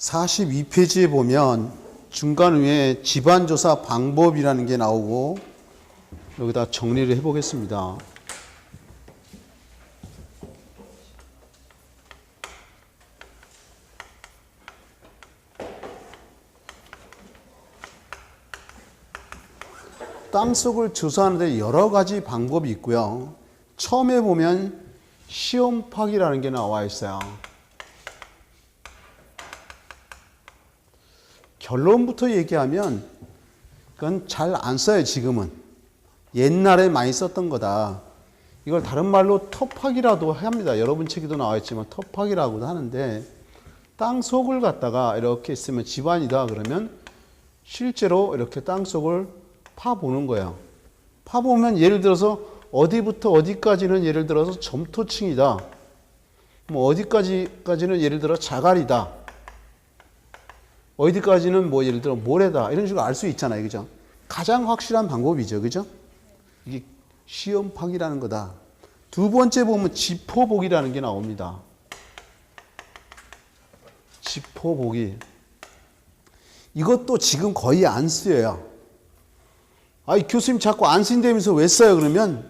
42페이지에 보면 중간 위에 집안조사 방법이라는 게 나오고 여기다 정리를 해보겠습니다. 땅속을 조사하는데 여러 가지 방법이 있고요. 처음에 보면 시험 파기라는 게 나와 있어요. 결론부터 얘기하면 그건 잘 안 써요. 지금은 옛날에 많이 썼던 거다. 이걸 다른 말로 터파기라도 합니다. 여러분 책에도 나와 있지만 터파기라고도 하는데, 땅속을 갖다가 이렇게 있으면 집안이다 그러면 실제로 이렇게 땅속을 파보는 거예요. 파보면 예를 들어서 어디부터 어디까지는 예를 들어서 점토층이다. 뭐 어디까지는 예를 들어 자갈이다. 어디까지는 뭐 예를 들어 모래다. 이런 식으로 알 수 있잖아요. 그죠? 가장 확실한 방법이죠. 그죠? 이게 시험 파기라는 거다. 두 번째 보면 지포보기라는 게 나옵니다. 지포보기. 이것도 지금 거의 안 쓰여요. 아이, 교수님 자꾸 안 쓴다면서 왜 써요? 그러면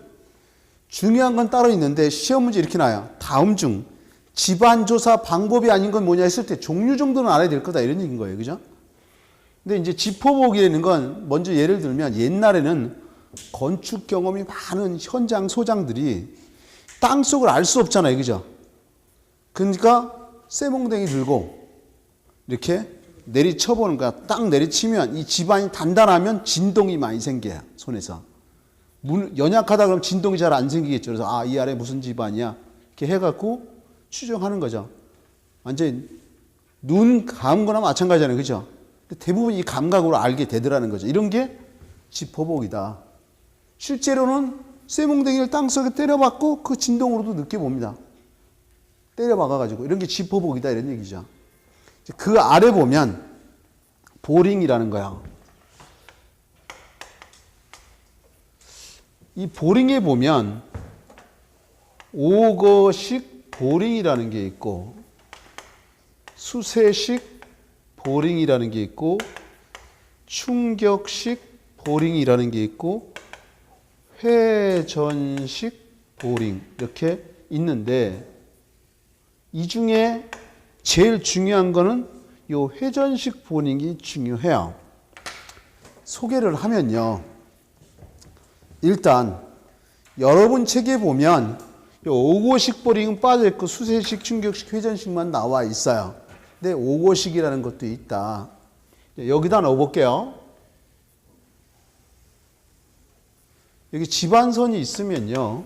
중요한 건 따로 있는데 시험 문제 이렇게 나와요. 다음 중 집안조사 방법이 아닌 건 뭐냐 했을 때 종류 정도는 알아야 될 거다 이런 얘기인 거예요. 그죠? 근데 이제 지포보기라는 건 먼저 예를 들면 옛날에는 건축 경험이 많은 현장 소장들이 땅속을 알 수 없잖아요. 그죠? 그러니까 쇠몽댕이 들고 이렇게 내리쳐보는 거야. 딱 내리치면 이 집안이 단단하면 진동이 많이 생겨요. 손에서. 연약하다 그러면 진동이 잘 안 생기겠죠. 그래서 이 아래 무슨 집안이야. 이렇게 해갖고 추정하는 거죠. 완전히 눈 감은 거나 마찬가지잖아요. 그죠? 대부분 이 감각으로 알게 되더라는 거죠. 이런 게 지포보기다. 실제로는 쇠몽댕이를 땅속에 때려박고 그 진동으로도 느껴봅니다. 때려박아가지고. 이런 게 지포보기다 이런 얘기죠. 그 아래 보면 보링이라는 거야. 이 보링에 보면 오거식 보링이라는 게 있고 수세식 보링이라는 게 있고 충격식 보링이라는 게 있고 회전식 보링 이렇게 있는데, 이 중에 제일 중요한 거는 이 회전식 보링이 중요해요. 소개를 하면요. 일단 여러분 책에 보면 이 오고식 보링은 빠져있고 수세식, 충격식, 회전식만 나와 있어요. 근데 오고식이라는 것도 있다. 여기다 넣어볼게요. 여기 집안선이 있으면요.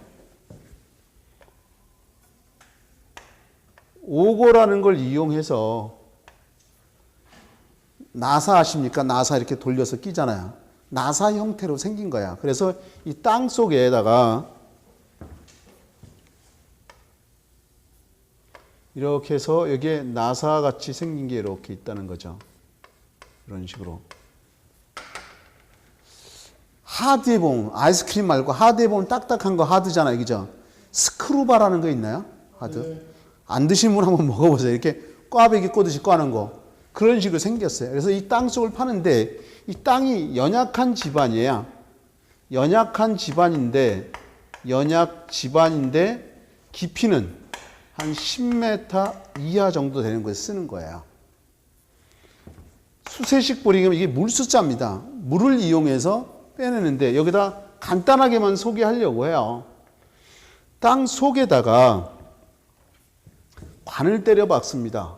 오고라는 걸 이용해서 나사 아십니까? 나사 이렇게 돌려서 끼잖아요. 나사 형태로 생긴 거야. 그래서 이 땅 속에다가 이렇게 해서 여기에 나사 같이 생긴 게 이렇게 있다는 거죠. 이런 식으로. 하드에 보면, 아이스크림 말고 하드에 보면 딱딱한 거 하드잖아요. 그죠? 스크루바라는 거 있나요? 하드? 네. 안 드신 분 한번 먹어보세요. 이렇게 꽈배기 꼬듯이 꽈는 거. 그런 식으로 생겼어요. 그래서 이 땅속을 파는데 이 땅이 연약한 집안이에요. 연약 집안인데 깊이는 한 10m 이하 정도 되는 거에 쓰는 거예요. 수세식 보링은 이게 물수자입니다. 물을 이용해서 빼내는데 여기다 간단하게만 소개하려고 해요. 땅 속에다가 관을 때려 박습니다.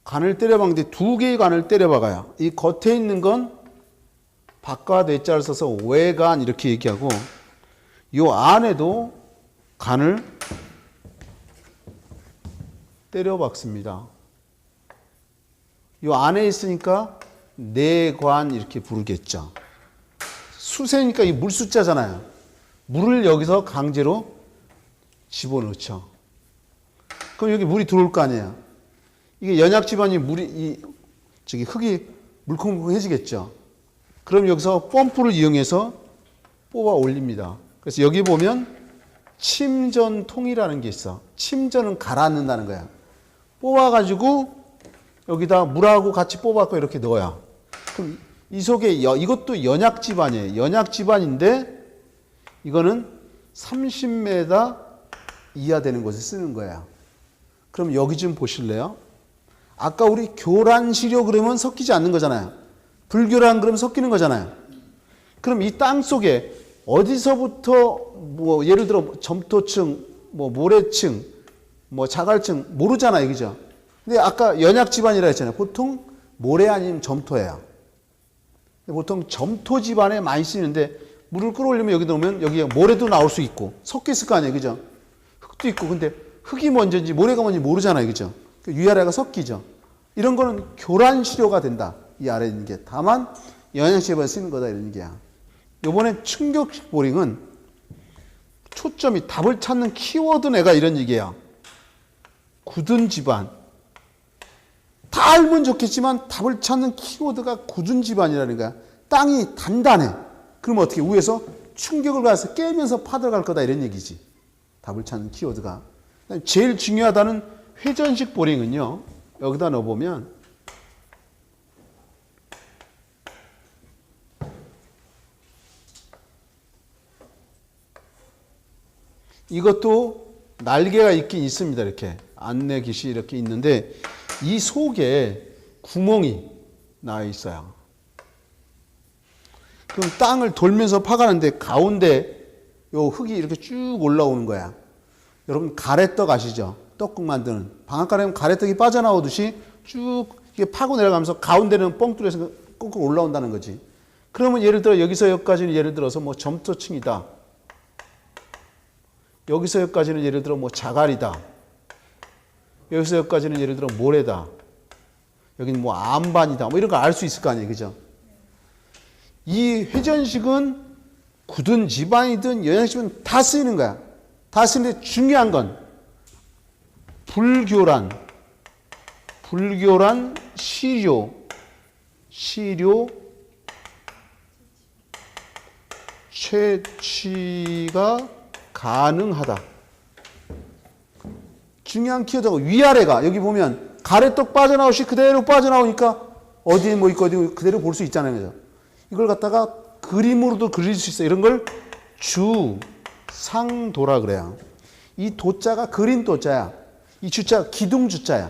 관을 때려 박는데 두 개의 관을 때려 박아요. 이 겉에 있는 건 박과 내자를 써서 외관 이렇게 얘기하고, 이 안에도 관을 때려 박습니다. 이 안에 있으니까 내관 이렇게 부르겠죠. 수세니까 이 물수자잖아요. 물을 여기서 강제로 집어넣죠. 그럼 여기 물이 들어올 거 아니에요. 이게 연약 집안이 흙이 물컹물컹해지겠죠. 그럼 여기서 펌프를 이용해서 뽑아 올립니다. 그래서 여기 보면 침전통이라는 게 있어. 침전은 가라앉는다는 거야. 뽑아가지고 여기다 물하고 같이 뽑아서 이렇게 넣어요. 그럼 이 속에 이것도 연약 집안이에요. 연약 집안인데 이거는 30m 이하 되는 곳에 쓰는 거예요. 그럼 여기 좀 보실래요? 아까 우리 교란시료 그러면 섞이지 않는 거잖아요. 불교란 그러면 섞이는 거잖아요. 그럼 이 땅 속에 어디서부터 뭐 예를 들어 점토층, 뭐 모래층, 뭐 자갈층 모르잖아요, 그죠? 근데 아까 연약 집안이라 했잖아요. 보통 모래 아니면 점토예요. 보통 점토 집안에 많이 쓰이는데 물을 끌어올리면 여기 넣으면 여기에 모래도 나올 수 있고 섞여 있을 거 아니에요, 그죠? 흙도 있고 근데 흙이 먼저인지 모래가 먼저인지 모르잖아요, 그죠? 위아래가 섞이죠. 이런 거는 교란시료가 된다. 이 아래에 있는 게. 다만 연약 집안에 쓰는 거다 이런 얘기야. 이번엔 충격식 보링은 초점이 답을 찾는 키워드 내가 이런 얘기예요. 굳은 집안. 다 알면 좋겠지만 답을 찾는 키워드가 굳은 집안이라는 거야. 땅이 단단해. 그러면 어떻게 위에서 충격을 가서 깨면서 파들어갈 거다 이런 얘기지. 답을 찾는 키워드가. 제일 중요하다는 회전식 보링은요. 여기다 넣어보면 이것도 날개가 있긴 있습니다. 이렇게 안내 깃이 이렇게 있는데 이 속에 구멍이 나 있어요. 그럼 땅을 돌면서 파가는데 가운데 요 흙이 이렇게 쭉 올라오는 거야. 여러분 가래떡 아시죠? 떡국 만드는 방앗간에 하면 가래떡이 빠져나오듯이 쭉 이게 파고 내려가면서 가운데는 뻥 뚫려서 꾹꾹 올라온다는 거지. 그러면 예를 들어 여기서 여기까지는 예를 들어서 뭐 점토층이다. 여기서 여기까지는 예를 들어 뭐 자갈이다. 여기서 여기까지는 예를 들어 모래다. 여기는 뭐 암반이다. 뭐 이런 거 알 수 있을 거 아니에요. 그죠? 이 회전식은 굳은 집안이든 연약집은 다 쓰이는 거야. 다 쓰는데 중요한 건 불교란 시료 채취가 가능하다. 중요한 키워드가 위아래가 여기 보면 가래떡 빠져나오시 그대로 빠져나오니까 어디에 뭐 있고 어디 그대로 볼 수 있잖아요. 그죠? 이걸 갖다가 그림으로도 그릴 수 있어요. 이런 걸 주상도라 그래요. 이 도자가 그린 도자야. 이 주자 기둥주자야.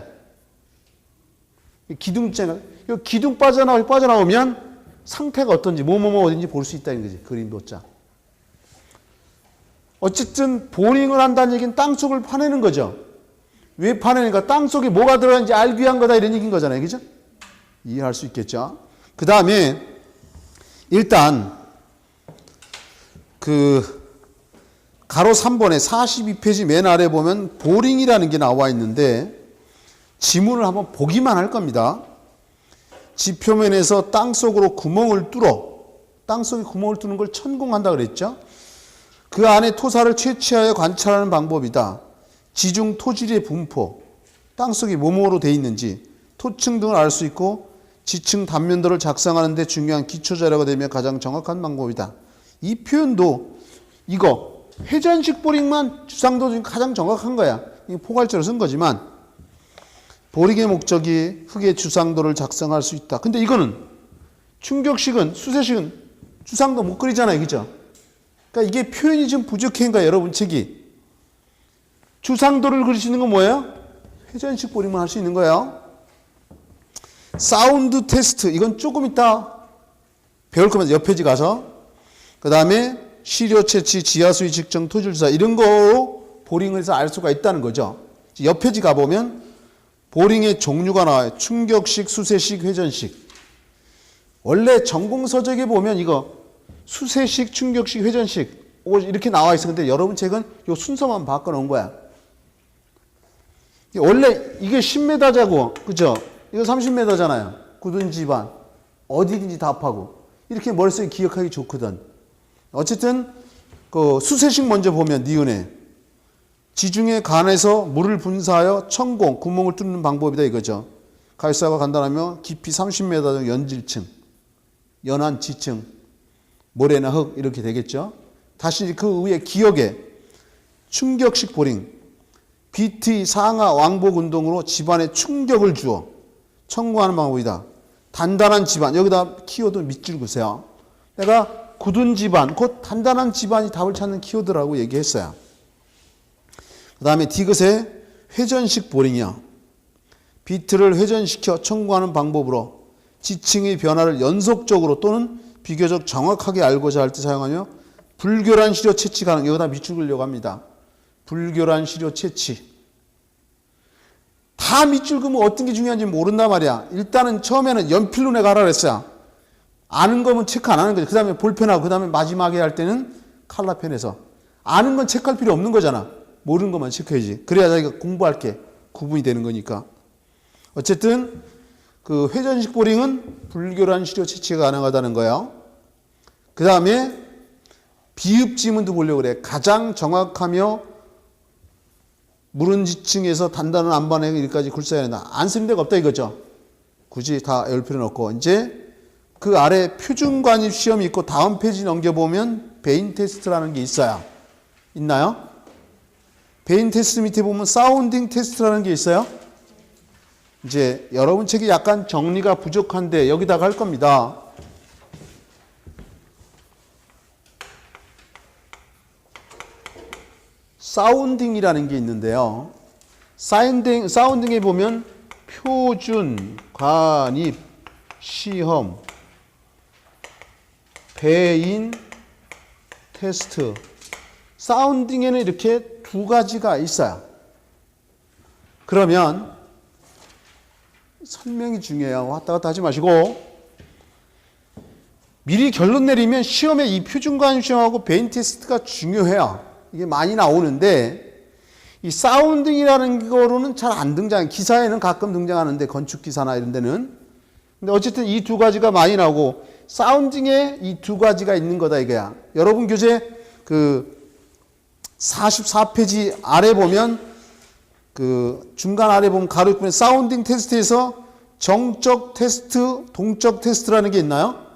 기둥자가 기둥 빠져나오면 상태가 어떤지 뭐뭐뭐 어딘지 볼 수 있다는 거지. 그린 도자. 어쨌든 보링을 한다는 얘기는 땅속을 파내는 거죠. 왜 파내니까 땅속에 뭐가 들어가는지 알기 위한 거다 이런 얘기인 거잖아요. 그죠? 이해할 수 있겠죠. 그 다음에 일단 그 가로 3번에 42페이지 맨 아래 보면 보링이라는 게 나와 있는데 지문을 한번 보기만 할 겁니다. 지표면에서 땅속으로 구멍을 뚫어 땅속에 구멍을 뚫는 걸 천공한다 그랬죠. 그 안에 토사를 채취하여 관찰하는 방법이다. 지중 토질의 분포, 땅속이 뭐뭐로 돼 있는지, 토층 등을 알 수 있고 지층 단면도를 작성하는 데 중요한 기초자료가 되며 가장 정확한 방법이다. 이 표현도 이거 회전식 보링만 주상도 중 가장 정확한 거야. 이게 포괄적으로 쓴 거지만 보링의 목적이 흙의 주상도를 작성할 수 있다. 근데 이거는 충격식은 수세식은 주상도 못 그리잖아요. 그죠? 그러니까 이게 표현이 좀 부족한 거예요. 여러분 책이. 주상도를 그릴 수 있는 건 뭐예요? 회전식 보링만 할 수 있는 거예요. 사운드 테스트 이건 조금 이따 배울 겁니다. 옆 페이지 가서. 그 다음에 시료 채취, 지하수위 측정, 토질 조사 이런 거로 보링을 해서 알 수가 있다는 거죠. 옆 페이지 가보면 보링의 종류가 나와요. 충격식, 수세식, 회전식. 원래 전공서적에 보면 이거 수세식, 충격식, 회전식 이렇게 나와 있었는데 여러분 책은 이 순서만 바꿔놓은 거야. 원래 이게 10m자고 그죠? 이거 30m잖아요. 굳은 집안 어디든지 답하고 이렇게 머릿속에 기억하기 좋거든. 어쨌든 그 수세식 먼저 보면 니은에 지중해 간에서 물을 분사하여 천공 구멍을 뚫는 방법이다 이거죠. 가이사가 간단하며 깊이 30m 정도 연질층, 연한 지층, 모래나 흙 이렇게 되겠죠. 다시 그 위에 기억에 충격식 보링 비트의 상하 왕복 운동으로 집안에 충격을 주어 청구하는 방법이다. 단단한 집안, 여기다 키워드 밑줄 그으세요. 내가 굳은 집안, 곧 단단한 집안이 답을 찾는 키워드라고 얘기했어요. 그 다음에 디귿의 회전식 보링이요. 비트를 회전시켜 청구하는 방법으로 지층의 변화를 연속적으로 또는 비교적 정확하게 알고자 할 때 사용하며 불교란 시료 채취 가능. 여기다 밑줄 그으려고 합니다. 불교란 시료 채취. 다 밑줄 그으면 어떤 게 중요한지 모른단 말이야. 일단은 처음에는 연필로 내가 하라 그랬어요. 아는 거면 체크 안 하는 거죠. 그 다음에 볼펜하고 그 다음에 마지막에 할 때는 칼라펜에서. 아는 건 체크할 필요 없는 거잖아. 모르는 것만 체크해야지. 그래야 자기가 공부할 게 구분이 되는 거니까. 어쨌든 그 회전식 보링은 불교란 시료 채취가 가능하다는 거예요. 그 다음에 비읍 지문도 보려고 그래. 가장 정확하며 무른 지층에서 단단한 안반에 여기까지 굴러야 된다. 안 쓰는 데가 없다 이거죠. 굳이 다 열 필요는 없고. 이제 그 아래 표준관입 시험이 있고 다음 페이지 넘겨보면 베인 테스트라는 게 있어요. 있나요? 베인 테스트 밑에 보면 사운딩 테스트라는 게 있어요. 이제 여러분 책이 약간 정리가 부족한데 여기다가 할 겁니다. 사운딩이라는 게 있는데요. 사운딩에 보면 표준, 관입, 시험, 배인, 테스트. 사운딩에는 이렇게 두 가지가 있어요. 그러면 설명이 중요해요. 왔다 갔다 하지 마시고 미리 결론 내리면 시험에 이 표준관입 시험하고 배인 테스트가 중요해요. 이게 많이 나오는데 이 사운딩이라는 거로는 잘 안 등장해요. 기사에는 가끔 등장하는데 건축기사나 이런 데는. 근데 어쨌든 이 두 가지가 많이 나오고 사운딩에 이 두 가지가 있는 거다 이거야. 여러분 교재 그 44페이지 아래 보면 그 중간 아래 보면 가로 보면 사운딩 테스트에서 정적 테스트, 동적 테스트라는 게 있나요?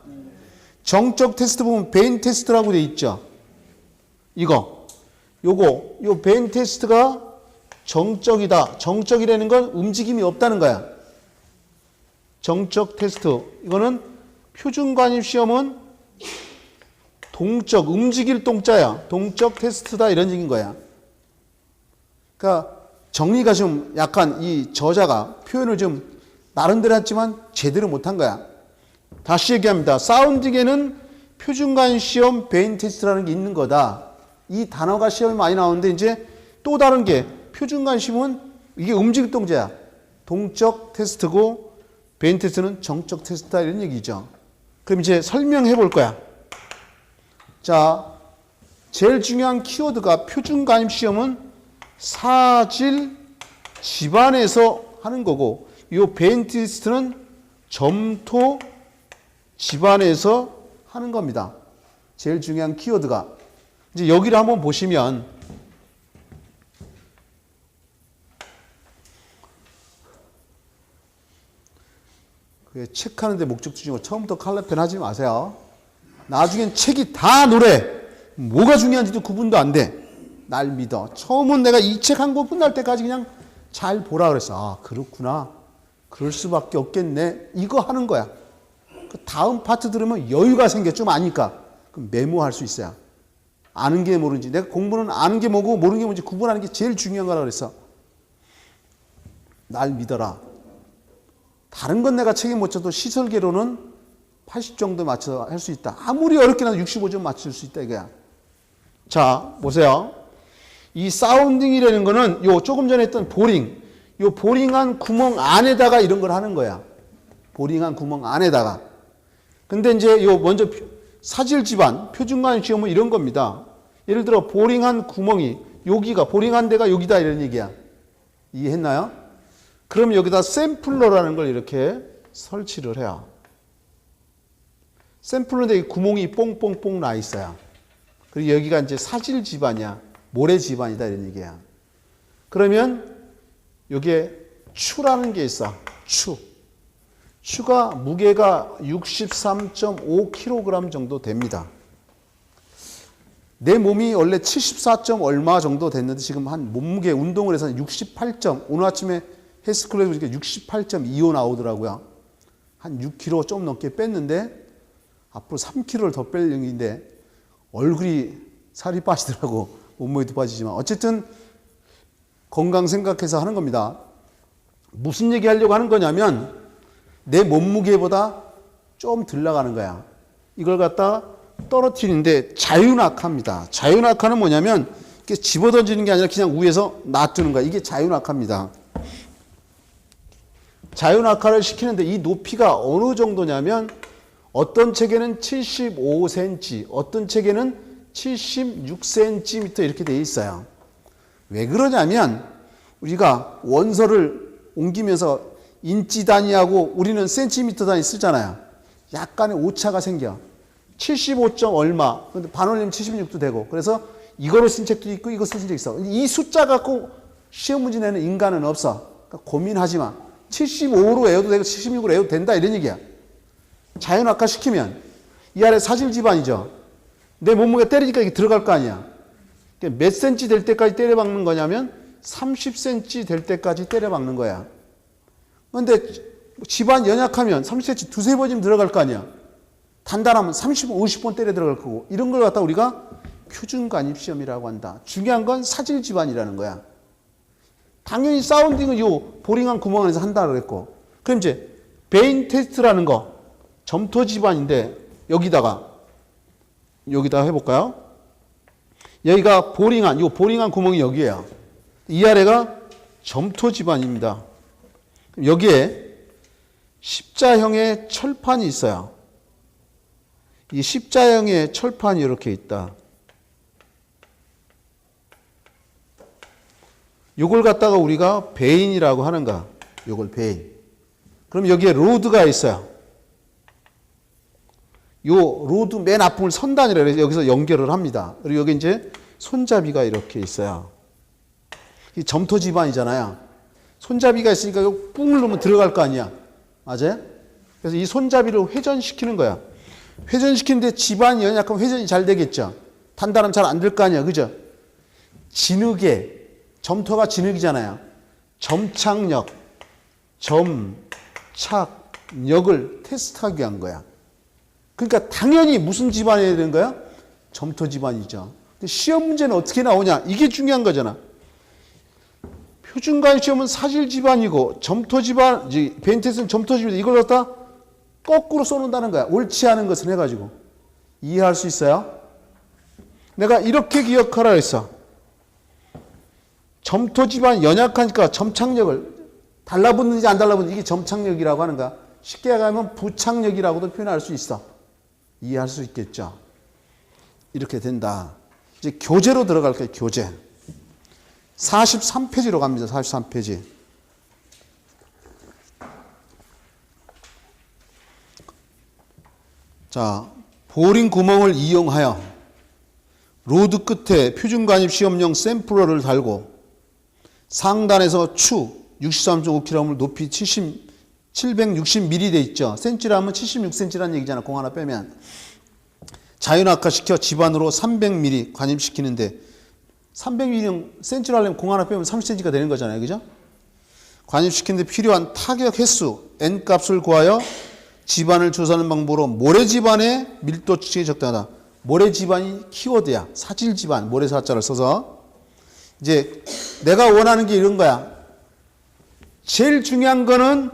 정적 테스트 보면 베인 테스트라고 돼 있죠. 요거 베인 테스트가 정적이다. 정적이라는 건 움직임이 없다는 거야. 정적 테스트. 이거는 표준관입 시험은 동적, 움직일 동자야. 동적 테스트다 이런 얘기인 거야. 그러니까 정리가 좀 약간 이 저자가 표현을 좀 나름대로 했지만 제대로 못한 거야. 다시 얘기합니다. 사운딩에는 표준관입 시험, 베인 테스트라는 게 있는 거다. 이 단어가 시험에 많이 나오는데 이제 또 다른 게 표준관입 시험은 이게 움직일 동자야. 동적 테스트고 베인 테스트는 정적 테스트다 이런 얘기죠. 그럼 이제 설명해 볼 거야. 자, 제일 중요한 키워드가 표준관입 시험은 사질 집안에서 하는 거고 이 베인 테스트는 점토 집안에서 하는 겁니다. 제일 중요한 키워드가. 이제 여기를 한번 보시면 체크하는데 목적 중이고 처음부터 칼라펜 하지 마세요. 나중엔 책이 다 노래. 뭐가 중요한지도 구분도 안 돼. 날 믿어. 처음은 내가 이 책 한 권 끝날 때까지 그냥 잘 보라 그랬어. 아, 그렇구나. 그럴 수밖에 없겠네. 이거 하는 거야. 그 다음 파트 들으면 여유가 생겨. 좀 아니까. 그럼 메모할 수 있어요. 아는 게 모르는지. 내가 공부는 아는 게 뭐고 모르는 게 뭔지 구분하는 게 제일 중요한 거라 그랬어. 날 믿어라. 다른 건 내가 책임 못 져도 시설계로는 80 정도 맞춰 할 수 있다. 아무리 어렵게 나도 65점 맞출 수 있다 이거야. 자, 보세요. 이 사운딩이라는 거는 요 조금 전에 했던 보링. 요 보링한 구멍 안에다가 이런 걸 하는 거야. 보링한 구멍 안에다가. 근데 이제 요 먼저 사질 집안, 표준관입 시험은 이런 겁니다. 예를 들어 보링한 구멍이 여기가 보링한 데가 여기다 이런 얘기야. 이해했나요? 그럼 여기다 샘플러라는 걸 이렇게 설치를 해요. 샘플러인데 구멍이 뽕뽕뽕 나 있어요. 그리고 여기가 이제 사질 집안이야. 모래 집안이다 이런 얘기야. 그러면 여기에 추라는 게 있어. 추가 무게가 63.5kg 정도 됩니다. 내 몸이 원래 74점 얼마 정도 됐는데 지금 한 몸무게 운동을 해서 68점, 오늘 아침에 헬스클럽에 보니까 68.25 나오더라고요. 한 6kg 좀 넘게 뺐는데 앞으로 3kg를 더 뺄 얘기인데 얼굴이 살이 빠지더라고. 몸무게도 빠지지만 어쨌든 건강 생각해서 하는 겁니다. 무슨 얘기 하려고 하는 거냐면 내 몸무게보다 좀 덜 나가는 거야. 이걸 갖다 떨어뜨리는데 자유낙하입니다. 자유낙하는 뭐냐면 이렇게 집어던지는 게 아니라 그냥 위에서 놔두는 거야. 이게 자유낙하입니다. 자유낙하를 시키는데 이 높이가 어느 정도냐면 어떤 책에는 75cm, 어떤 책에는 76cm 이렇게 되어 있어요. 왜 그러냐면 우리가 원서를 옮기면서 인치 단위하고 우리는 센티미터 단위 쓰잖아요. 약간의 오차가 생겨. 75점 얼마, 근데 반올림 76도 되고. 그래서 이거로 쓴 책도 있고 이거 쓴 책도 있어. 이 숫자 갖고 시험 문제 내는 인간은 없어. 그러니까 고민하지 마. 75로 외워도 되고 76으로 외워도 된다 이런 얘기야. 자연악화 시키면 이 아래 사질 집안이죠. 내 몸무게 때리니까 이게 들어갈 거 아니야. 몇 센치 될 때까지 때려 박는 거냐면 30cm 될 때까지 때려 박는 거야. 그런데 집안 연약하면 30cm 두세 번이면 들어갈 거 아니야. 단단하면 30번, 50번 때려 들어갈 거고. 이런 걸 갖다 우리가 표준관입시험이라고 한다. 중요한 건 사질 집안이라는 거야. 당연히 사운딩은 요 보링한 구멍 안에서 한다 그랬고. 그럼 이제 베인 테스트라는 거 점토 집안인데 여기다가 해볼까요? 여기가 보링한, 요 보링한 구멍이 여기에요. 이 아래가 점토 집안입니다. 여기에 십자형의 철판이 있어요. 이 십자형의 철판이 이렇게 있다. 요걸 갖다가 우리가 베인이라고 하는가? 요걸 베인. 그럼 여기에 로드가 있어요. 요 로드 맨 앞을 선단이라 그래서 여기서 연결을 합니다. 그리고 여기 이제 손잡이가 이렇게 있어요. 이 점토 집안이잖아요. 손잡이가 있으니까 이거 뿡 누르면 들어갈 거 아니야. 맞아요? 그래서 이 손잡이를 회전시키는 거야. 회전시키는데 집안이 연약하면 회전이 잘 되겠죠. 단단하면 잘 안 될 거 아니야. 그죠? 진흙에, 점토가 진흙이잖아요. 점착력, 점착력을 테스트하기 위한 거야. 그러니까 당연히 무슨 집안이어야 되는 거야? 점토 집안이죠. 근데 시험 문제는 어떻게 나오냐? 이게 중요한 거잖아. 표준관 시험은 사질 집안이고 점토 집안, 베인 테스트는 점토 집안인데 이걸 갖다 거꾸로 쏘는다는 거야. 옳지 않은 것을 해가지고. 이해할 수 있어요? 내가 이렇게 기억하라 했어. 점토 집안 연약하니까 점착력을 달라붙는지 안 달라붙는지 이게 점착력이라고 하는 거야. 쉽게 얘기하면 부착력이라고도 표현할 수 있어. 이해할 수 있겠죠? 이렇게 된다. 이제 교재로 들어갈 거예요. 교재. 43페이지로 갑니다. 43페이지. 자, 보링 구멍을 이용하여 로드 끝에 표준관입 시험용 샘플러를 달고 상단에서 추 63.5kg을 높이 760mm 돼 있죠. 센치라면 76cm라는 얘기잖아. 공 하나 빼면. 자연악화시켜 집안으로 300mm 관입시키는데 300mm 센치로 하려면 공 하나 빼면 30cm가 되는 거잖아요. 그죠? 관입시키는데 필요한 타격 횟수 N값을 구하여 집안을 조사하는 방법으로 모래 집안의 밀도 추측이 적당하다. 모래 집안이 키워드야. 사질 집안, 모래 사자를 써서. 이제 내가 원하는 게 이런 거야. 제일 중요한 거는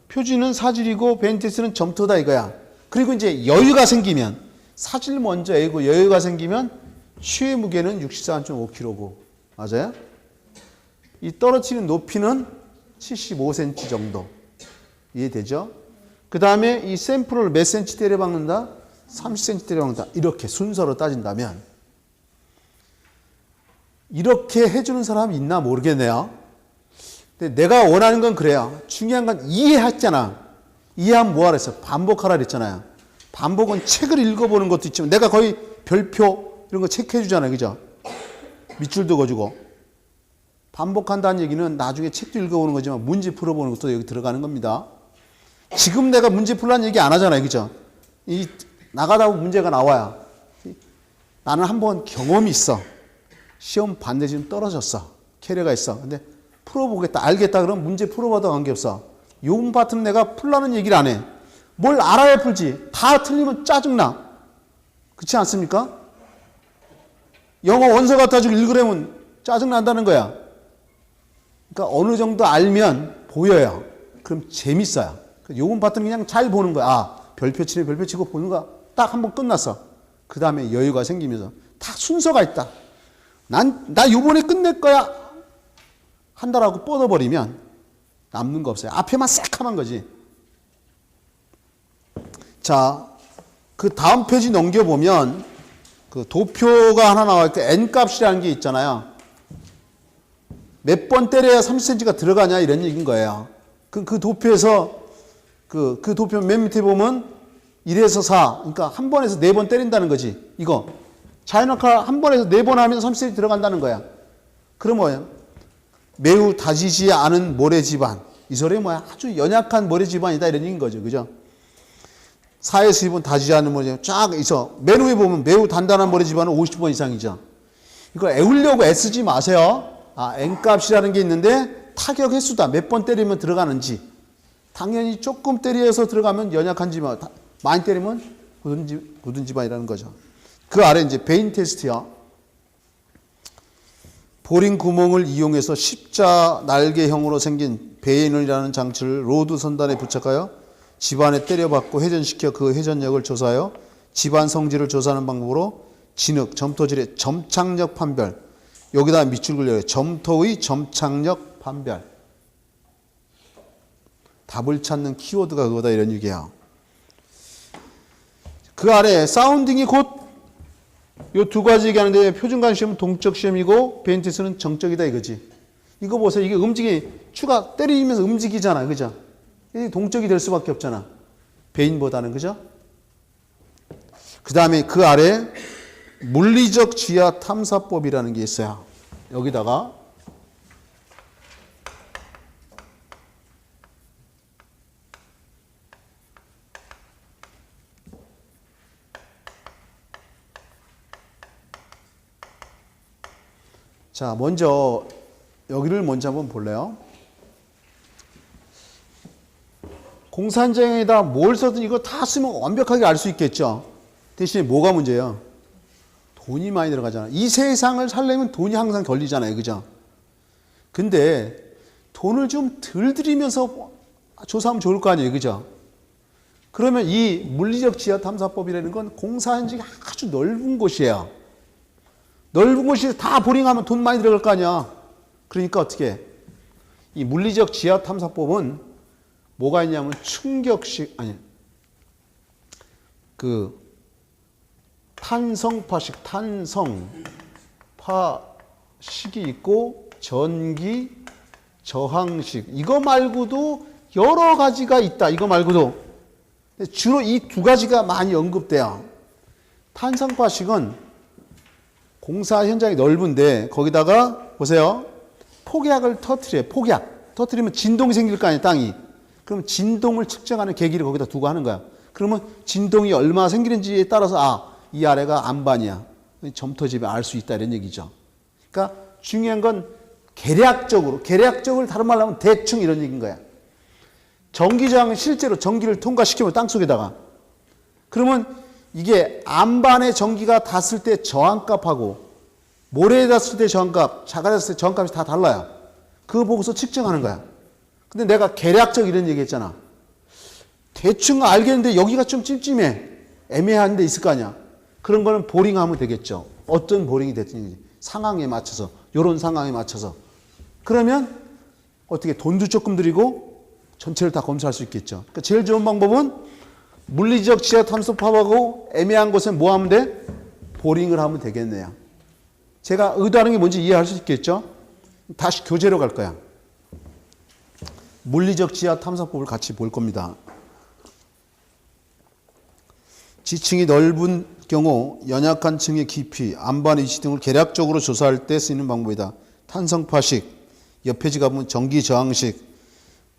표준은 사질이고 베인 테스트는 점토다 이거야. 그리고 이제 여유가 생기면 사질 먼저 A고 여유가 생기면 최 무게는 64.5kg고. 맞아요? 이 떨어뜨리는 높이는 75cm 정도. 이해되죠? 그 다음에 이 샘플을 몇 cm 때려 박는다? 30cm 때려 박는다. 이렇게 순서로 따진다면 이렇게 해주는 사람이 있나 모르겠네요. 근데 내가 원하는 건 그래요. 중요한 건 이해했잖아. 이해하면 뭐하라 했어? 반복하라 그랬잖아요. 반복은 책을 읽어보는 것도 있지만 내가 거의 별표 이런 거 체크해 주잖아요. 그죠? 밑줄도 그어주고. 반복한다는 얘기는 나중에 책도 읽어보는 거지만 문제 풀어보는 것도 여기 들어가는 겁니다. 지금 내가 문제 풀라는 얘기 안 하잖아요. 그죠? 나가다 보면 문제가 나와요. 나는 한번 경험이 있어. 시험 봤는데 지금 떨어졌어. 캐리어가 있어. 근데 풀어보겠다. 알겠다. 그럼 문제 풀어봐도 관계없어. 요 파트는 내가 풀라는 얘기를 안 해. 뭘 알아야 풀지. 다 틀리면 짜증나. 그렇지 않습니까? 영어 원서 갖다 주고 읽으려면 짜증난다는 거야. 그러니까 어느 정도 알면 보여요. 그럼 재밌어요. 요번 파트는 그냥 잘 보는 거야. 아, 별표 치네, 별표 치고 보는 거야. 딱 한 번 끝났어. 그 다음에 여유가 생기면서 다 순서가 있다. 나 요번에 끝낼 거야. 한다라고 뻗어버리면 남는 거 없어요. 앞에만 새카만 거지. 자, 그 다음 페이지 넘겨보면 그 도표가 하나 나올 때 N값이라는 게 있잖아요. 몇 번 때려야 30cm가 들어가냐 이런 얘기인 거예요. 그 도표에서 그 도표 맨 밑에 보면 1에서 4, 그러니까 한 번에서 4번 때린다는 거지. 이거 자연학화 한 번에서 4번 하면 30cm 들어간다는 거야. 그럼 뭐예요? 매우 다지지 않은 모래집안. 이 소리 뭐야? 아주 연약한 모래집안이다 이런 얘기인 거죠. 그죠? 4에서 2번 다지지 않은 모래집안 쫙 있어. 맨 위에 보면 매우 단단한 모래집안은 50번 이상이죠. 이거 애우려고 애쓰지 마세요. 아, N값이라는 게 있는데 타격 횟수다. 몇 번 때리면 들어가는지. 당연히 조금 때려서 들어가면 연약한 집안, 많이 때리면 굳은 집안이라는 거죠. 그 아래 이제 베인 테스트요. 보링 구멍을 이용해서 십자 날개형으로 생긴 베인이라는 장치를 로드 선단에 부착하여 집안에 때려박고 회전시켜 그 회전력을 조사하여 집안 성질을 조사하는 방법으로 진흙, 점토질의 점착력 판별. 여기다 밑줄 그려요. 점토의 점착력 판별. 답을 찾는 키워드가 그거다 이런 얘기야. 그 아래 사운딩이 곧 요 두 가지 얘기하는데 표준관 시험은 동적 시험이고 베인 테스트는 정적이다 이거지. 이거 보세요. 이게 추가 때리면서 움직이잖아. 그죠? 이게 동적이 될 수밖에 없잖아. 베인보다는. 그죠? 그 다음에 그 아래 물리적 지하 탐사법이라는 게 있어요. 여기다가 자, 먼저 여기를 먼저 한번 볼래요? 공사 현장에다 뭘 써든 이거 다 쓰면 완벽하게 알 수 있겠죠. 대신에 뭐가 문제예요? 돈이 많이 들어가잖아. 이 세상을 살려면 돈이 항상 걸리잖아요. 그죠? 근데 돈을 좀 덜 들이면서 조사하면 좋을 거 아니에요. 그죠? 그러면 이 물리적 지하 탐사법이라는 건 공사 현장이 아주 넓은 곳이에요. 넓은 곳이 다 보링하면 돈 많이 들어갈 거 아니야. 그러니까 어떻게 해? 이 물리적 지하 탐사법은 뭐가 있냐면 충격식, 아니, 그 탄성파식, 탄성파식이 있고 전기 저항식. 이거 말고도 여러 가지가 있다. 이거 말고도. 주로 이 두 가지가 많이 언급돼요. 탄성파식은 공사 현장이 넓은데 거기다가 보세요. 폭약을 터뜨려요. 폭약. 터뜨리면 진동이 생길 거 아니에요. 땅이. 그럼 진동을 측정하는 계기를 거기다 두고 하는 거야. 그러면 진동이 얼마 생기는지에 따라서 아, 이 아래가 안반이야. 점토집에 알 수 있다 이런 얘기죠. 그러니까 중요한 건 계략적으로 다른 말로 하면 대충 이런 얘기인 거야. 전기저항은 실제로 전기를 통과시키면 땅속에다가 그러면 이게 안반에 전기가 닿았을 때 저항값하고 모래에 닿았을 때 저항값, 자갈했을 때 저항값이 다 달라요. 그거 보고서 측정하는 거야. 근데 내가 계략적 이런 얘기 했잖아. 대충 알겠는데 여기가 좀 찜찜해. 애매한 데 있을 거 아니야. 그런 거는 보링하면 되겠죠. 어떤 보링이 됐든지 상황에 맞춰서, 요런 상황에 맞춰서. 그러면 어떻게 돈도 조금 들이고 전체를 다 검사할 수 있겠죠. 그러니까 제일 좋은 방법은 물리적 지하 탐사법하고 애매한 곳에 뭐 하면 돼? 보링을 하면 되겠네요. 제가 의도하는 게 뭔지 이해할 수 있겠죠? 다시 교재로 갈 거야. 물리적 지하 탐사법을 같이 볼 겁니다. 지층이 넓은 경우 연약한 층의 깊이, 안반의 위치 등을 계략적으로 조사할 때 쓰이는 방법이다. 탄성파식, 옆 페이지 가보면 전기저항식,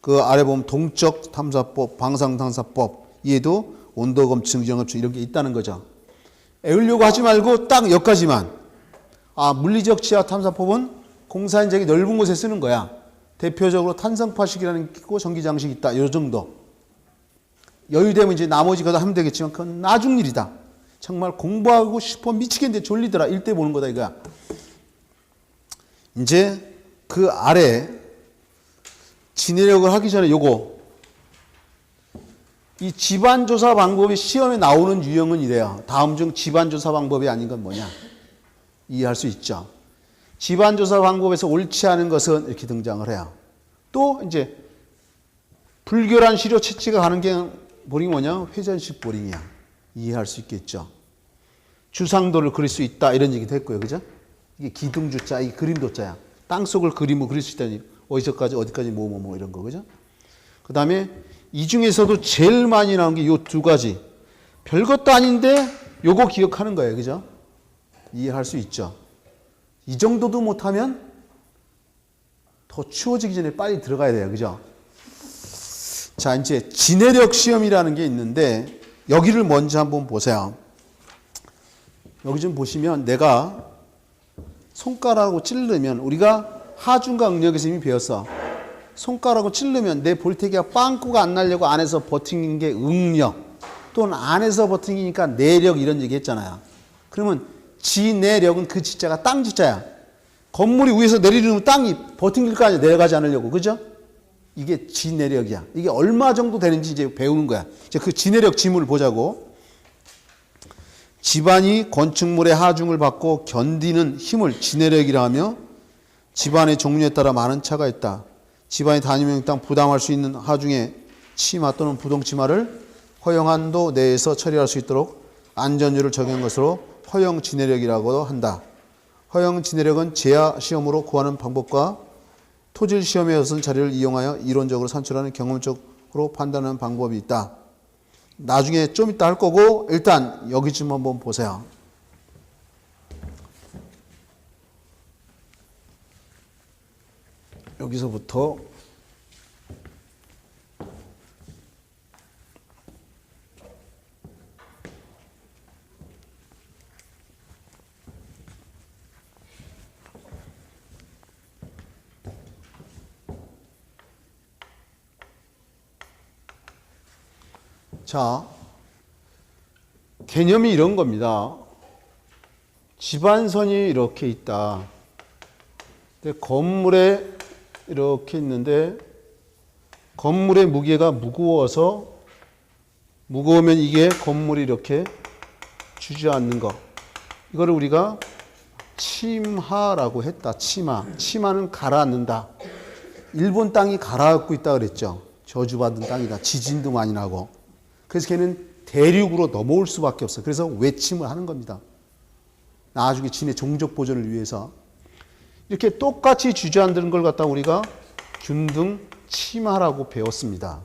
그 아래 보면 동적 탐사법, 방상탐사법, 이에도 온도 검증, 정합증 이런 게 있다는 거죠. 애우려고 하지 말고 딱 여기까지만. 물리적 지하 탐사법은 공사 현장이 넓은 곳에 쓰는 거야. 대표적으로 탄성파식이라는 게 있고 전기장식이 있다. 요 정도. 여유되면 이제 나머지 거다 하면 되겠지만 그건 나중 일이다. 정말 공부하고 싶어 미치겠는데 졸리더라. 일대 보는 거다 이거야. 이제 그 아래 진해력을 하기 전에 요거 이 집안조사 방법이 시험에 나오는 유형은 이래요. 다음 중 집안조사 방법이 아닌 건 뭐냐? 이해할 수 있죠. 집안조사 방법에서 옳지 않은 것은 이렇게 등장을 해요. 또 이제 불결한 시료 채취가 가는 게 보링이 뭐냐? 회전식 보링이야. 이해할 수 있겠죠. 주상도를 그릴 수 있다 이런 얘기도 했고요. 그죠? 이게 기둥주자, 이 그림도자야. 땅속을 그림으로 그릴 수 있다니 어디서까지 어디까지 뭐 이런 거. 그죠? 그 다음에 이 중에서도 제일 많이 나온 게 요 두 가지. 별것도 아닌데 요거 기억하는 거예요. 그죠? 이해할 수 있죠. 이 정도도 못하면 더 추워지기 전에 빨리 들어가야 돼요. 그죠? 자, 이제 진해력 시험이라는 게 있는데 여기를 먼저 한번 보세요. 여기 좀 보시면 내가 손가락으로 찌르면 우리가 하중과 응력에서 이미 배웠어. 손가락으로 찌르면 내 볼테기가 빵꾸가 안 나려고 안에서 버티는 게 응력 또는 안에서 버티니까 내력 이런 얘기 했잖아요. 그러면 지내력은 그 지자가 땅 지자야. 건물이 위에서 내리려면 땅이 버팅길 거 아니야. 내려가지 않으려고. 그죠? 이게 지내력이야. 이게 얼마 정도 되는지 이제 배우는 거야. 이제 그 지내력 지문을 보자고. 집안이 건축물의 하중을 받고 견디는 힘을 지내력이라 하며 집안의 종류에 따라 많은 차가 있다. 집안이 단위명 땅 부담할 수 있는 하중의 치마 또는 부동치마를 허용한도 내에서 처리할 수 있도록 안전율을 적용한 것으로 허용 지내력이라고도 한다. 허용 지내력은 재하 시험으로 구하는 방법과 토질 시험에 얻은 자료를 이용하여 이론적으로 산출하는 경험적으로 판단하는 방법이 있다. 나중에 좀 이따 할 거고 일단 여기 좀 한번 보세요. 여기서부터 자, 개념이 이런 겁니다. 집안선이 이렇게 있다. 근데 건물에 이렇게 있는데 건물의 무게가 무거워서 무거우면 이게 건물이 이렇게 주저앉는 거. 이거를 우리가 침하라고 했다. 치마는 가라앉는다. 일본 땅이 가라앉고 있다 그랬죠. 저주받은 땅이다. 지진도 많이 나고. 그래서 걔는 대륙으로 넘어올 수밖에 없어요. 그래서 외침을 하는 겁니다. 나중에 진의 종족 보존을 위해서. 이렇게 똑같이 주저앉는 걸 갖다 우리가 균등 치마라고 배웠습니다.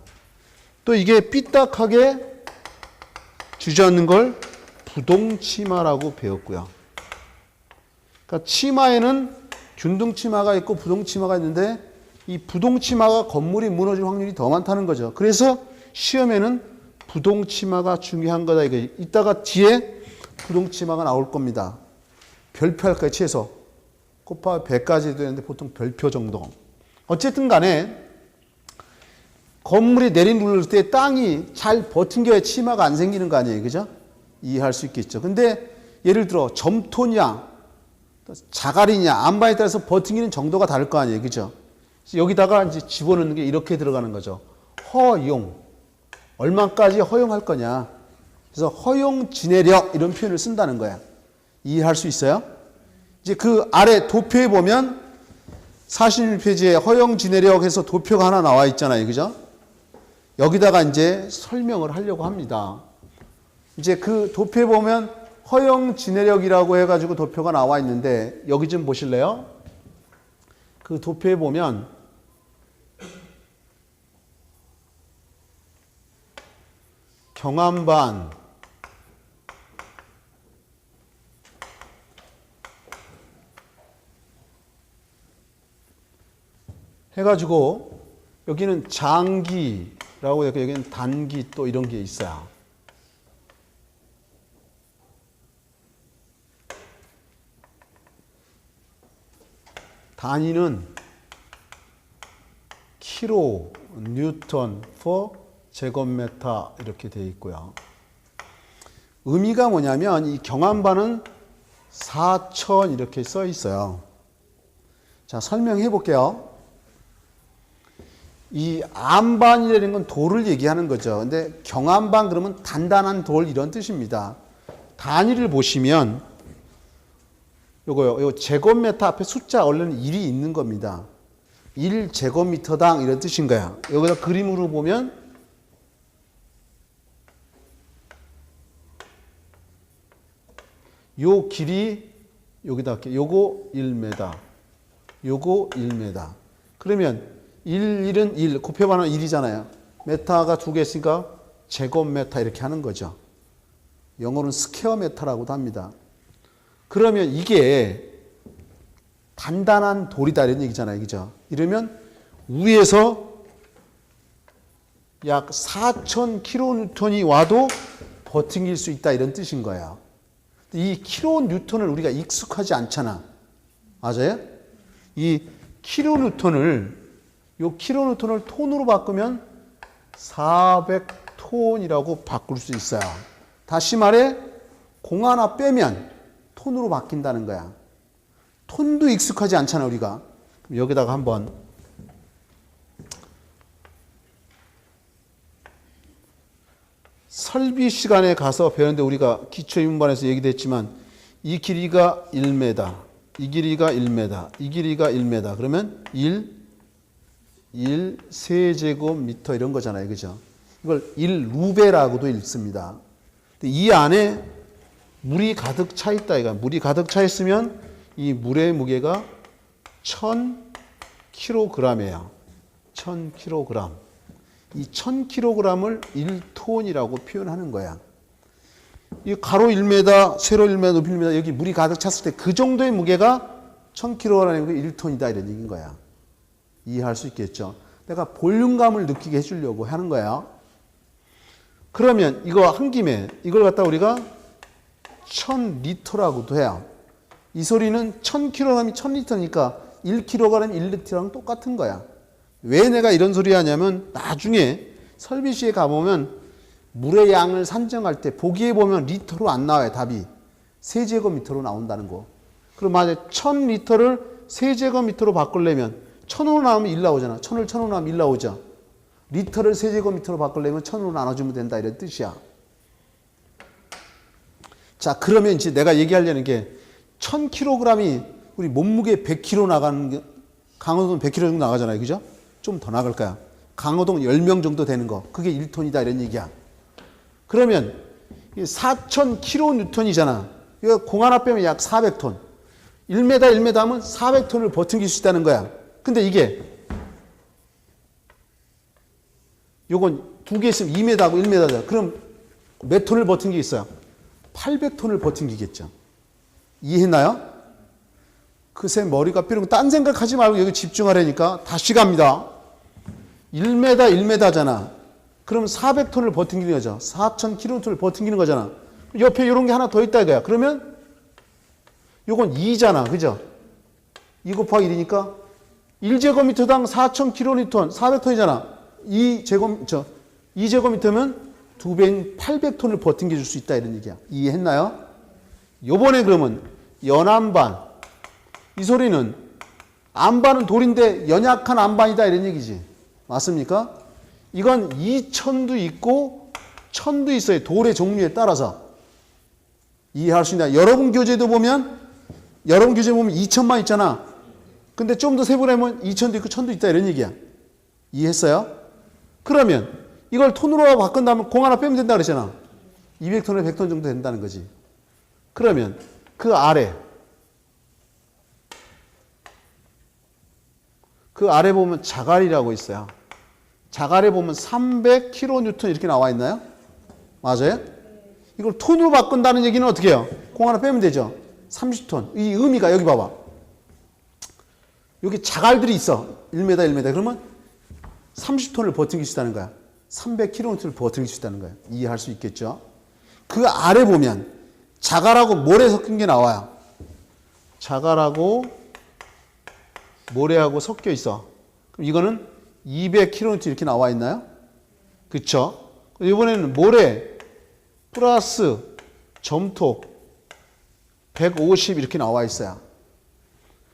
또 이게 삐딱하게 주저앉는 걸 부동치마라고 배웠고요. 그러니까 치마에는 균등 치마가 있고 부동 치마가 있는데 이 부동 치마가 건물이 무너질 확률이 더 많다는 거죠. 그래서 시험에는 부동 치마가 중요한 거다. 이게 이따가 뒤에 부동 치마가 나올 겁니다. 별표 할 거예요. 최소. 곱하기 100까지 되는데 보통 별표 정도. 어쨌든 간에 건물이 내리누를 때 땅이 잘 버틴겨야 치마가 안 생기는 거 아니에요. 그죠? 이해할 수 있겠죠. 근데 예를 들어 점토냐 자갈이냐 안반에 따라서 버팅기는 정도가 다를 거 아니에요. 그죠? 여기다가 이제 집어넣는 게 이렇게 들어가는 거죠. 허용. 얼마까지 허용할 거냐. 그래서 허용 지내력 이런 표현을 쓴다는 거야. 이해할 수 있어요? 이제 그 아래 도표에 보면 46페이지에 허용 지내력 해서 도표가 하나 나와 있잖아요. 그죠? 여기다가 이제 설명을 하려고 합니다. 이제 그 도표에 보면 허용 지내력이라고 해가지고 도표가 나와 있는데 여기 좀 보실래요? 그 도표에 보면 경암반 해가지고 여기는 장기라고 해서 여기는 단기 또 이런 게 있어요. 단위는 킬로 뉴턴 per 제곱미터 이렇게 되어 있고요. 의미가 뭐냐면 이 경암반은 4,000 이렇게 써 있어요. 자, 설명해 볼게요. 이 암반이라는 건 돌을 얘기하는 거죠. 근데 경암반 그러면 단단한 돌 이런 뜻입니다. 단위를 보시면 요거 제곱미터 앞에 숫자 원래는 1이 있는 겁니다. 1제곱미터당 이런 뜻인 거야. 여기다 그림으로 보면 요 길이 여기다 할게요. 요거 1m, 요거 1m. 그러면 1은 1, 곱해봐면 1이잖아요. 메타가 두 개 있으니까 제곱미터 이렇게 하는 거죠. 영어로는 스퀘어미터라고도 합니다. 그러면 이게 단단한 돌이다 이런 얘기잖아요. 그죠? 이러면 위에서 약 4,000kN이 와도 버팅길 수 있다 이런 뜻인 거예요. 이 킬로뉴턴을 우리가 익숙하지 않잖아. 맞아요? 이 킬로뉴턴을 톤으로 바꾸면 400톤이라고 바꿀 수 있어요. 다시 말해 공 하나 빼면 톤으로 바뀐다는 거야. 톤도 익숙하지 않잖아 우리가. 그럼 여기다가 한번 설비 시간에 가서 배웠는데 우리가 기초인문반에서 얘기도 했지만 이 길이가 1m, 이 길이가 1m, 이 길이가 1m. 그러면 1 세제곱미터 이런 거잖아요. 그죠? 이걸 1루베라고도 읽습니다. 이 안에 물이 가득 차 있다. 이거 물이 가득 차 있으면 이 물의 무게가 1000kg이에요. 1000kg. 이 1000kg을 1톤이라고 표현하는 거야. 이 가로 1m, 세로 1m, 높이 1m 여기 물이 가득 찼을 때 그 정도의 무게가 1000kg라는 게 1톤이다 이런 얘기인 거야. 이해할 수 있겠죠. 내가 볼륨감을 느끼게 해주려고 하는 거야. 그러면 이거 한 김에 이걸 갖다 우리가 1000리터라고도 해요. 이 소리는 1000kg이 1000리터니까 1kg이 1리터랑 똑같은 거야. 왜 내가 이런 소리 하냐면 나중에 설비시에 가보면 물의 양을 산정할 때 보기에 보면 리터로 안 나와요. 답이 세제곱미터로 나온다는 거. 그럼 만약에 1000리터를 세제곱미터로 바꾸려면 1000으로 나오면 1 나오잖아. 1000을 1000으로 나오면 1 나오죠. 리터를 세제곱미터로 바꾸려면 1000으로 나눠주면 된다 이런 뜻이야. 자, 그러면 이제 내가 얘기하려는 게 1000kg이 우리 몸무게 100kg 나가는 게 강호동은 100kg 정도 나가잖아요. 그죠? 좀 더 나갈 거야. 강호동 10명 정도 되는 거. 그게 1톤이다 이런 얘기야. 그러면 4000kN이잖아. 이거 공 하나 빼면 약 400톤. 1m 하면 400톤을 버팅길 수 있다는 거야. 근데 이게 요건 두 개 있으면 2m하고 1m잖아. 그럼 몇 톤을 버팅기 있어요? 800톤을 버팅기겠죠. 이해했나요? 그새 머리가 삐르고 딴 생각하지 말고 여기 집중하라니까. 다시 갑니다. 1m잖아. 그럼 400톤을 버팅기는 거죠. 4000kN을 버팅기는 거잖아. 옆에 이런 게 하나 더 있다 이거야. 그러면 요건 2잖아. 그죠? 2 곱하기 1이니까 1제곱미터당 4000kN, 400톤이잖아. 2제곱미터면 2배인 800톤을 버팅겨 줄 수 있다 이런 얘기야. 이해했나요? 요번에 그러면 연암반. 이 소리는 암반은 돌인데 연약한 암반이다 이런 얘기지. 맞습니까? 이건 2000도 있고 1000도 있어요. 돌의 종류에 따라서. 이해할 수 있나? 여러분 교재도 보면 2000만 있잖아. 근데 좀 더 세분하면 2000도 있고 1000도 있다 이런 얘기야. 이해했어요? 그러면 이걸 톤으로 바꾼다면 공 하나 빼면 된다 그랬잖아. 200톤에 100톤 정도 된다는 거지. 그러면 그 아래 보면 자갈이라고 있어요. 자갈에 보면 300kN 이렇게 나와 있나요? 맞아요? 이걸 톤으로 바꾼다는 얘기는 어떻게 해요? 공 하나 빼면 되죠. 30톤. 이 의미가 여기 봐봐. 여기 자갈들이 있어. 1m. 그러면 30톤을 버팅길 수 있다는 거야. 300kN를 버팅길 수 있다는 거야. 이해할 수 있겠죠? 그 아래 보면 자갈하고 모래 섞인 게 나와요. 자갈하고 모래하고 섞여 있어. 그럼 이거는 200kN 이렇게 나와 있나요? 그쵸? 이번에는 모래 플러스 점토 150 이렇게 나와 있어요.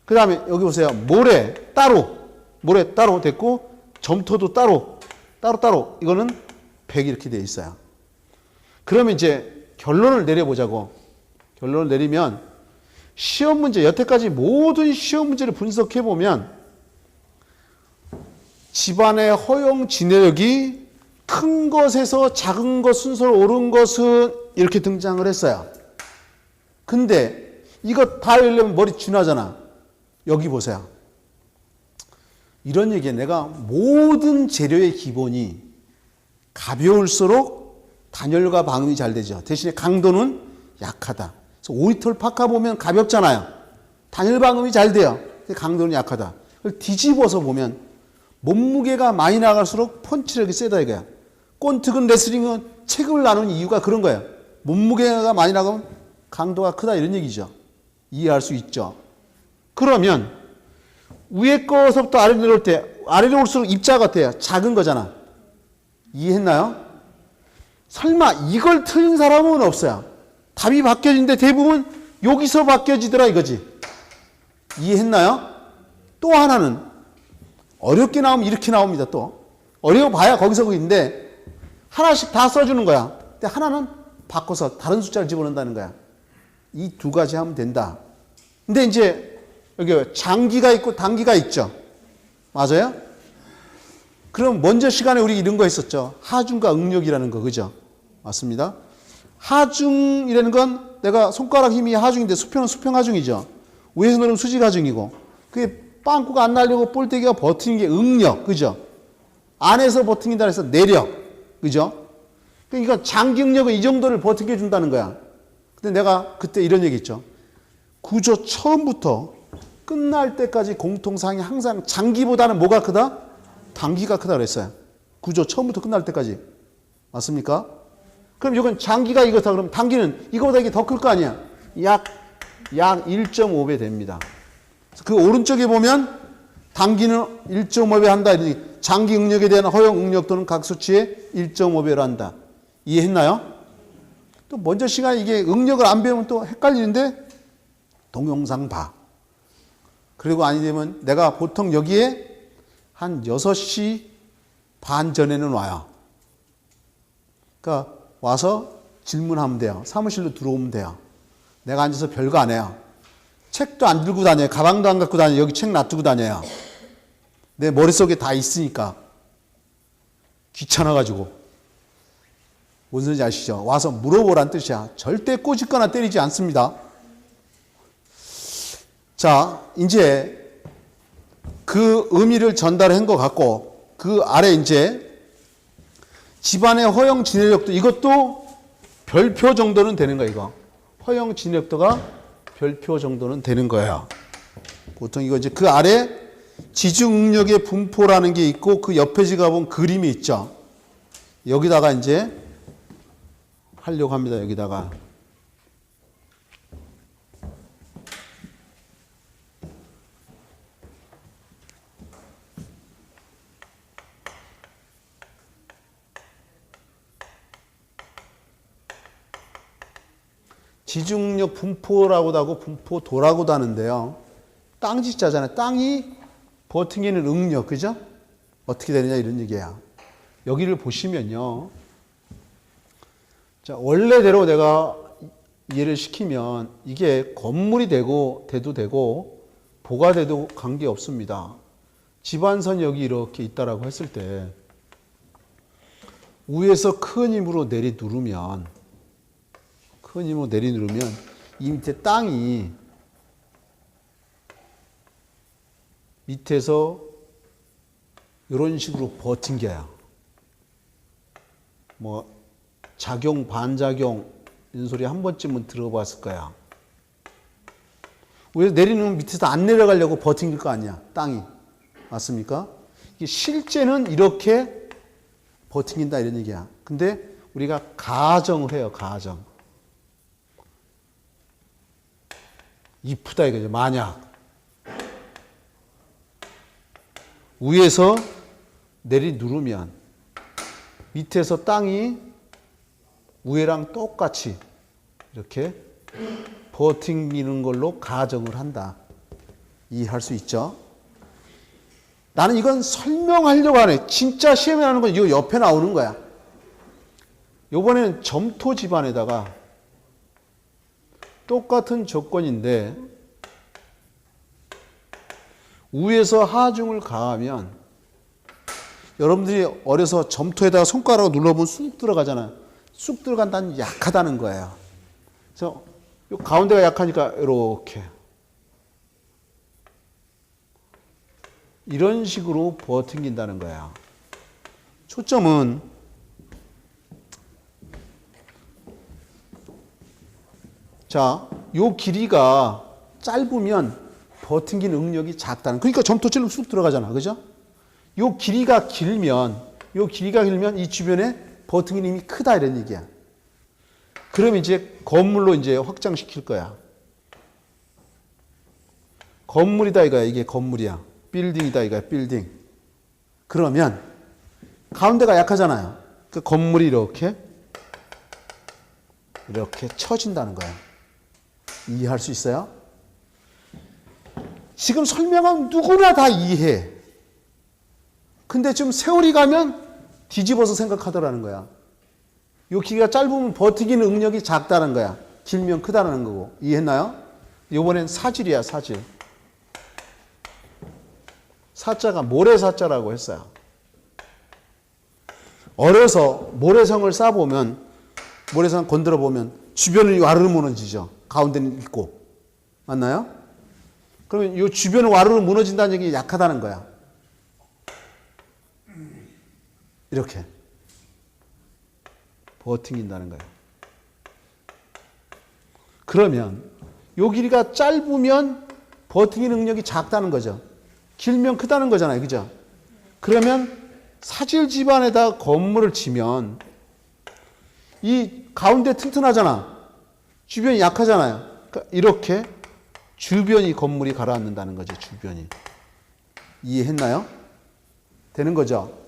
그 다음에 여기 보세요. 모래 따로 됐고 점토도 따로 이거는 100 이렇게 돼 있어요. 그러면 이제 결론을 내려보자고. 결론을 내리면 시험 문제, 여태까지 모든 시험 문제를 분석해 보면 집안의 허용 진해력이 큰 것에서 작은 것 순서로 옳은 것은 이렇게 등장을 했어요. 근데 이거 다 열려면 머리 쥐나잖아. 여기 보세요. 이런 얘기에 내가 모든 재료의 기본이 가벼울수록 단열과 방음이 잘 되죠. 대신에 강도는 약하다. 그래서 오리털 파카 보면 가볍잖아요. 단열 방음이 잘 돼요. 근데 강도는 약하다. 그걸 뒤집어서 보면 몸무게가 많이 나갈수록 펀치력이 세다 이거야. 꼰특은 레슬링은 체급을 나누는 이유가 그런 거예요. 몸무게가 많이 나가면 강도가 크다 이런 얘기죠. 이해할 수 있죠. 그러면 위에 거서부터 아래로 내려올 때 아래로 올수록 입자가 어때요? 작은 거잖아. 이해했나요? 설마 이걸 틀린 사람은 없어요. 답이 바뀌어지는데 대부분 여기서 바뀌어지더라 이거지. 이해했나요? 또 하나는 어렵게 나오면 이렇게 나옵니다. 또 어려워봐야 거기서 거기인데 하나씩 다 써주는 거야. 근데 하나는 바꿔서 다른 숫자를 집어넣는다는 거야. 이 두 가지 하면 된다. 근데 이제 여기 장기가 있고 단기가 있죠. 맞아요? 그럼 먼저 시간에 우리 이런 거 했었죠. 하중과 응력이라는 거, 그죠? 맞습니다. 하중이라는 건 내가 손가락 힘이 하중인데 수평은 수평 하중이죠. 위에서 누르면 수직 하중이고 그게 빵꾸가 안 날려고 볼때기가 버티는 게 응력, 그죠? 안에서 버틴다 해서 내력, 그죠? 그러니까 장기 응력은 이 정도를 버티게 준다는 거야. 근데 내가 그때 이런 얘기 했죠. 구조 처음부터 끝날 때까지 공통상이 항상 장기보다는 뭐가 크다? 단기가 크다 그랬어요. 구조 처음부터 끝날 때까지. 맞습니까? 그럼 이건 장기가 이거다. 그럼 단기는 이거보다 이게 더 클 거 아니야? 약 1.5배 됩니다. 그 오른쪽에 보면 단기는 1.5배 한다. 장기 응력에 대한 허용 응력도는 각 수치에 1.5배로 한다. 이해했나요? 또 먼저 시간에 이게 응력을 안 배우면 또 헷갈리는데 동영상 봐. 그리고 아니 되면 내가 보통 여기에 한 6시 반 전에는 와요. 그러니까 와서 질문하면 돼요. 사무실로 들어오면 돼요. 내가 앉아서 별거 안 해요. 책도 안 들고 다녀요. 가방도 안 갖고 다녀요. 여기 책 놔두고 다녀요. 내 머릿속에 다 있으니까. 귀찮아가지고. 뭔 소리인지 아시죠? 와서 물어보란 뜻이야. 절대 꼬집거나 때리지 않습니다. 자, 이제 그 의미를 전달한 것 같고 그 아래 이제 집안의 허용 진해력도 이것도 별표 정도는 되는 거야 이거. 허용 진해력도가 별표 정도는 되는 거예요. 보통 이거 이제 그 아래 지중응력의 분포라는 게 있고 그 옆에 지가 보면 그림이 있죠. 여기다가 이제 하려고 합니다. 여기다가. 지중력 분포라고도 하고 분포도라고도 하는데요. 땅 지자잖아요. 땅이 버팅기는 응력, 그죠? 어떻게 되느냐 이런 얘기야. 여기를 보시면요. 자, 원래대로 내가 이해를 시키면 이게 건물이 돼도 되고 보가 돼도 관계없습니다. 집안선 여기 이렇게 있다라고 했을 때 위에서 큰 힘으로 내리누르면 이 밑에 땅이 밑에서 이런 식으로 버팅겨요. 뭐 작용, 반작용 이런 소리 한 번쯤은 들어봤을 거야. 왜 내리는 밑에서 안 내려가려고 버팅길 거 아니야, 땅이. 맞습니까? 이게 실제는 이렇게 버팅긴다 이런 얘기야. 근데 우리가 가정을 해요, 가정. if다 이거죠. 만약 위에서 내리 누르면 밑에서 땅이 위에랑 똑같이 이렇게 버팅기는 걸로 가정을 한다. 이해할 수 있죠? 나는 이건 설명하려고 하네. 진짜 시험에 나오는 건 이 옆에 나오는 거야. 이번에는 점토 집안에다가 똑같은 조건인데 위에서 하중을 가하면 여러분들이 어려서 점토에다가 손가락으로 눌러보면 쑥 들어가잖아요. 쑥 들어간다는 약하다는 거예요. 그래서 요 가운데가 약하니까 이렇게 이런 식으로 버팅긴다는 거예요. 초점은 자, 요 길이가 짧으면 버팅긴 응력이 작다는. 그러니까 점토 찔러면 쑥 들어가잖아. 그죠? 요 길이가 길면 이 주변에 버팅긴 힘이 크다 이런 얘기야. 그럼 이제 건물로 이제 확장시킬 거야. 건물이다 이거야. 이게 건물이야. 빌딩이다 이거야. 빌딩. 그러면 가운데가 약하잖아요. 그 건물이 이렇게 쳐진다는 거야. 이해할 수 있어요? 지금 설명하면 누구나 다 이해해. 근데 좀 세월이 가면 뒤집어서 생각하더라는 거야. 요 길이가 짧으면 버티기는 응력이 작다는 거야. 길면 크다는 거고. 이해했나요? 요번엔 사질이야, 사질. 사자가 모래사자라고 했어요. 어려서 모래성을 쌓아보면, 모래성 건드려 보면 주변이 와르르 무너지죠. 가운데는 있고. 맞나요? 그러면 이 주변은 와르르 무너진다는 얘기 약하다는 거야. 이렇게 버팅긴다는 거예요. 그러면 요 길이가 짧으면 버팅긴 능력이 작다는 거죠. 길면 크다는 거잖아요. 그죠? 그러면 사질 집안에다 건물을 치면 이 가운데 튼튼하잖아. 주변이 약하잖아요. 그러니까 이렇게 주변이 건물이 가라앉는다는 거죠. 주변이. 이해했나요? 되는 거죠?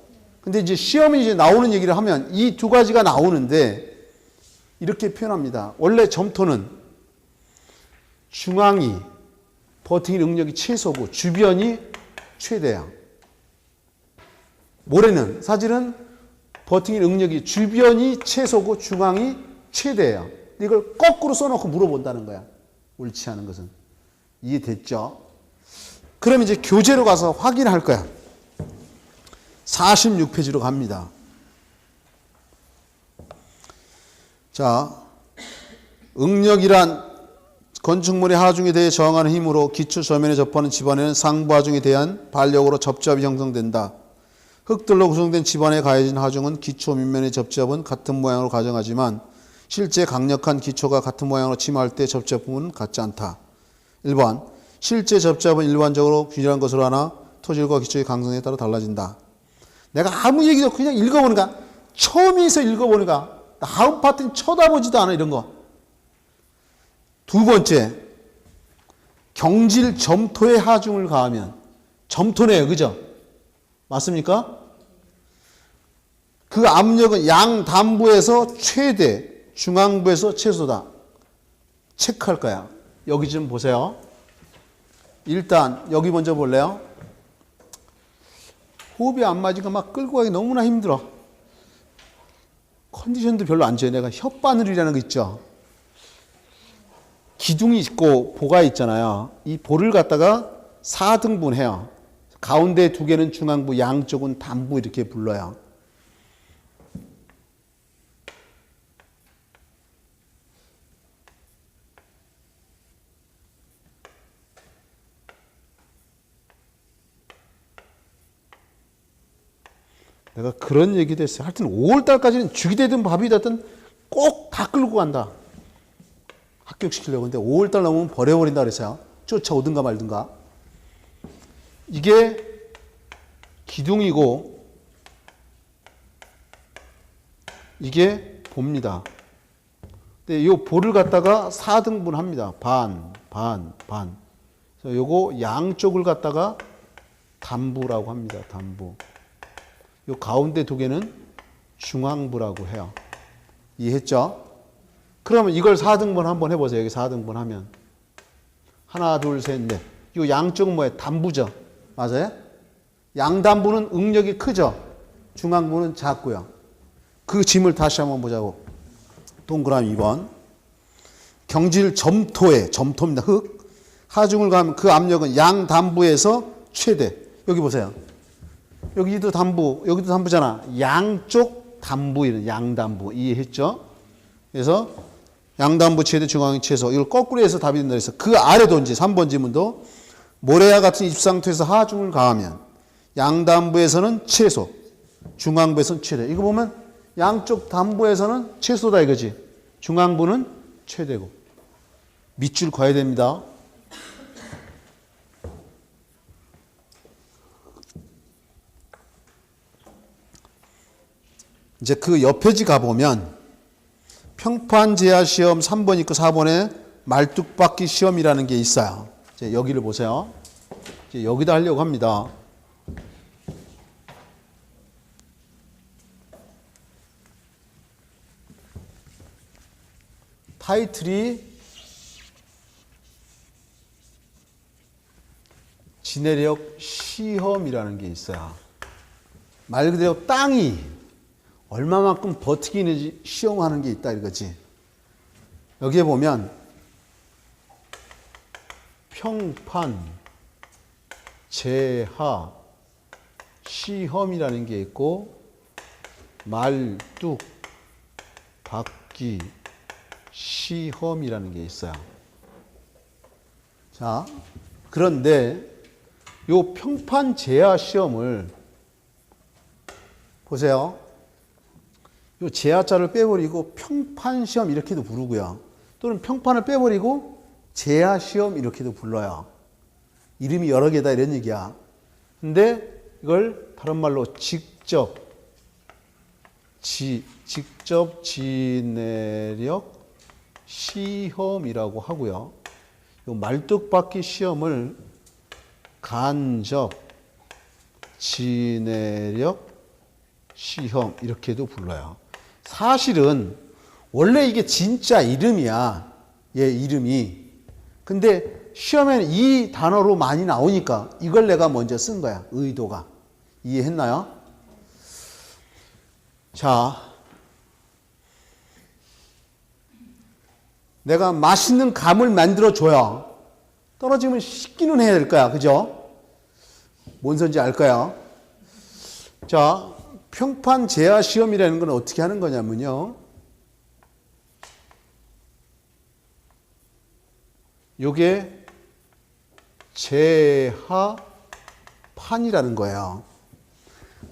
근데 이제 시험이 이제 나오는 얘기를 하면 이 두 가지가 나오는데 이렇게 표현합니다. 원래 점토는 중앙이 버팅기 능력이 최소고 주변이 최대야. 모래는 사질은 버팅기 능력이 주변이 최소고 중앙이 최대예요. 이걸 거꾸로 써놓고 물어본다는 거야. 옳지 않은 것은. 이해됐죠? 그럼 이제 교재로 가서 확인할 거야. 46페이지로 갑니다. 자, 응력이란 건축물의 하중에 대해 저항하는 힘으로 기초 저면에 접하는 집안에는 상부 하중에 대한 반력으로 접잡이 형성된다. 흙들로 구성된 집안에 가해진 하중은 기초 밑면의 접잡은 같은 모양으로 가정하지만 실제 강력한 기초가 같은 모양으로 침할 때 접잡 부분은 같지 않다. 1번, 실제 접잡은 일반적으로 균일한 것으로 하나 토질과 기초의 강성에 따라 달라진다. 내가 아무 얘기도 그냥 읽어보니까 처음에서 읽어보니까 다음 파트는 쳐다보지도 않아 이런 거. 두 번째, 경질 점토의 하중을 가하면 점토네요. 그죠? 맞습니까? 그 압력은 양단부에서 최대, 중앙부에서 최소다. 체크할 거야. 여기 좀 보세요. 일단 여기 먼저 볼래요? 호흡이 안 맞으니까 막 끌고 가기 너무나 힘들어. 컨디션도 별로 안 좋아요. 내가 혓바늘이라는 거 있죠. 기둥이 있고 보가 있잖아요. 이 보를 갖다가 4등분 해요. 가운데 두 개는 중앙부, 양쪽은 단부 이렇게 불러요. 내가 그런 얘기도 했어요. 하여튼 5월달까지는 죽이 되든 밥이 되든 꼭 다 끌고 간다. 합격시키려고. 근데 5월달 넘으면 버려버린다 그랬어요. 쫓아오든가 말든가. 이게 기둥이고 이게 보입니다. 근데 이 보를 갖다가 4등분 합니다. 반, 반, 반. 그래서 요거 양쪽을 갖다가 담부라고 합니다. 담부. 요 가운데 두 개는 중앙부라고 해요. 이해했죠? 그러면 이걸 4등분 한번 해보세요. 여기 4등분 하면. 하나, 둘, 셋, 넷. 요 양쪽은 뭐예요? 담부죠. 맞아요? 양담부는 응력이 크죠. 중앙부는 작고요. 그 짐을 다시 한번 보자고. 동그라미 2번. 경질 점토에, 점토입니다. 흙. 하중을 가면 그 압력은 양담부에서 최대. 여기 보세요. 여기도 담부, 여기도 담부잖아. 양쪽 담부, 이런 양담부. 이해했죠? 그래서 양담부 최대 중앙이 최소. 이걸 거꾸로 해서 답이 된다 그래서 그 아래도 이제 3번 지문도 모래와 같은 입상토에서 하중을 가하면 양담부에서는 최소, 중앙부에서는 최대. 이거 보면 양쪽 담부에서는 최소다 이거지. 중앙부는 최대고. 밑줄 그어야 됩니다. 이제 그 옆에지 가보면 평판 제하 시험 3번 있고 4번에 말뚝박기 시험이라는 게 있어요. 이제 여기를 보세요. 이제 여기다 하려고 합니다. 타이틀이 지내력 시험이라는 게 있어요. 말 그대로 땅이 얼마만큼 버티기는지 시험하는 게 있다 이거지. 여기에 보면 평판 제하 시험이라는 게 있고 말뚝 박기 시험이라는 게 있어요. 자, 그런데 요 평판 제하 시험을 보세요. 요 제하자를 빼버리고 평판 시험 이렇게도 부르고요. 또는 평판을 빼버리고 제하 시험 이렇게도 불러요. 이름이 여러 개다 이런 얘기야. 근데 이걸 다른 말로 직접 지내력 시험이라고 하고요. 요 말뚝박기 시험을 간접 지내력 시험 이렇게도 불러요. 사실은 원래 이게 진짜 이름이야. 얘 이름이. 근데 시험에는 이 단어로 많이 나오니까 이걸 내가 먼저 쓴 거야. 의도가. 이해했나요? 자, 내가 맛있는 감을 만들어 줘야 떨어지면 씻기는 해야 될 거야. 그죠? 뭔 소리인지 알 거야. 자, 평판 제하 시험이라는 건 어떻게 하는 거냐면요. 요게 제하판이라는 거예요.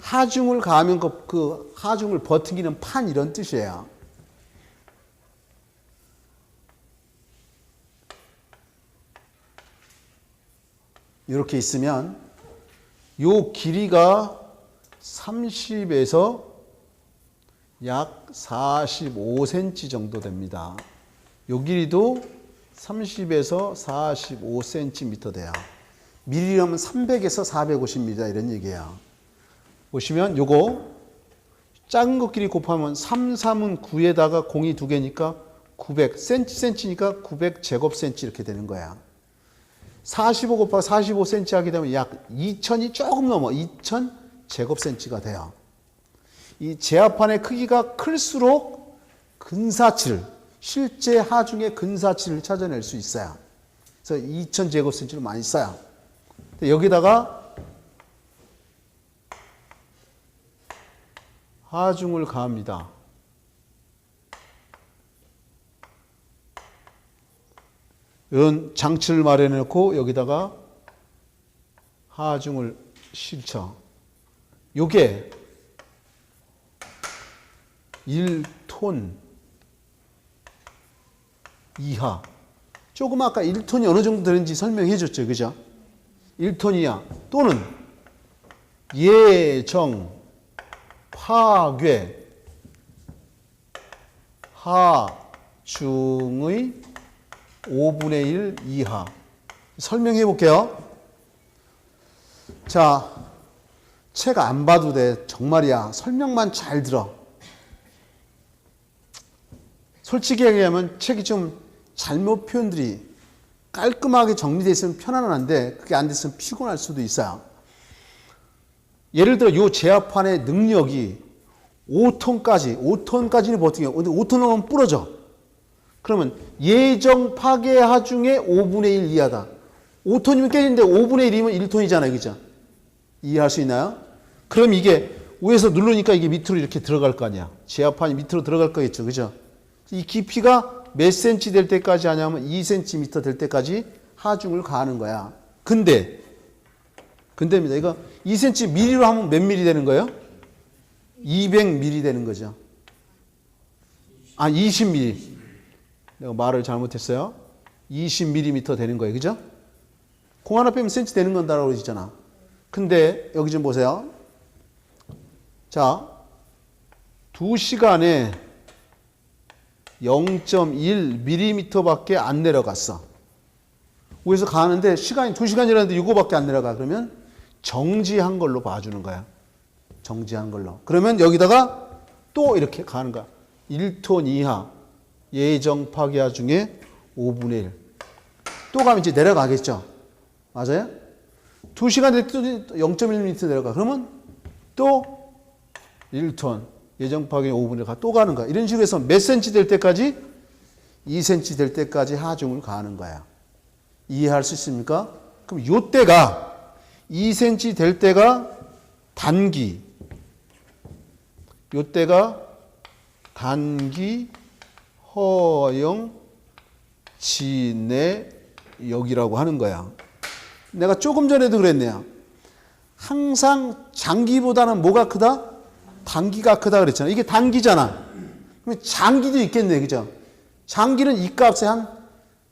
하중을 가하면 그 하중을 버티기는 판 이런 뜻이에요. 이렇게 있으면 요 길이가 30에서 약 45cm 정도 됩니다. 요 길이도 30에서 45cm 돼요. 미리라면 300에서 450m 이런 얘기예요. 보시면 요거 작은 것끼리 곱하면 3, 3은 9에다가 공이 2개니까 900, cm니까 900제곱cm 이렇게 되는 거야. 45 곱하기 45cm 하게 되면 약 2000이 조금 넘어 2000제곱cm가 돼요. 이 제하판의 크기가 클수록 근사치를, 실제 하중의 근사치를 찾아낼 수 있어요. 그래서 2000제곱cm를 많이 써요. 여기다가 하중을 가합니다. 이런 장치를 마련해 놓고 여기다가 하중을 실쳐. 요게 1톤 이하. 조금 아까 1톤이 어느 정도 되는지 설명해 줬죠. 그죠? 1톤 이하 또는 예정 파괴 하중의 5분의 1 이하. 설명해 볼게요. 자, 책 안 봐도 돼. 정말이야. 설명만 잘 들어. 솔직히 얘기하면 책이 좀 잘못 표현들이 깔끔하게 정리되어 있으면 편안한데 그게 안 됐으면 피곤할 수도 있어요. 예를 들어 이 제압판의 능력이 5톤까지는 버티게. 근데 5톤 넘으면 부러져. 그러면 예정 파괴 하중의 5분의 1 이하다. 5톤이면 깨지는데 5분의 1이면 1톤이잖아요. 그죠? 이해할 수 있나요? 그럼 이게 위에서 누르니까 이게 밑으로 이렇게 들어갈 거 아니야. 제압판이 밑으로 들어갈 거겠죠. 그죠? 이 깊이가 몇 cm 될 때까지 하냐면 2cm 될 때까지 하중을 가하는 거야. 근데입니다. 이거 2cm 미리로 하면 몇 미리 되는 거예요? 200mm 되는 거죠. 20mm. 내가 말을 잘못했어요. 20mm 되는 거예요. 그죠? 공 하나 빼면 cm 되는 건다라고 그러잖아. 근데 여기 좀 보세요. 자, 2시간에 0.1mm 밖에 안 내려갔어. 위에서 가는데 시간이 2시간이라는데 이거밖에 안 내려가. 그러면 정지한 걸로 봐주는 거야. 정지한 걸로. 그러면 여기다가 또 이렇게 가는 거야. 1톤 이하 예정 파괴하 중에 5분의 1. 또 가면 이제 내려가겠죠. 맞아요? 2시간 될 때 0.1m 내려가. 그러면 또 1톤 예정 파괴 5분의 1 또 가는 거야. 이런 식으로 해서 몇 cm 될 때까지? 2cm 될 때까지 하중을 가하는 거야. 이해할 수 있습니까? 그럼 요때가 2cm 될 때가 단기. 요때가 단기 허용 진내역이라고 하는 거야. 내가 조금 전에도 그랬네요. 항상 장기보다는 뭐가 크다? 단기가 크다 그랬잖아. 이게 단기잖아. 그럼 장기도 있겠네. 그죠? 장기는 이 값에 한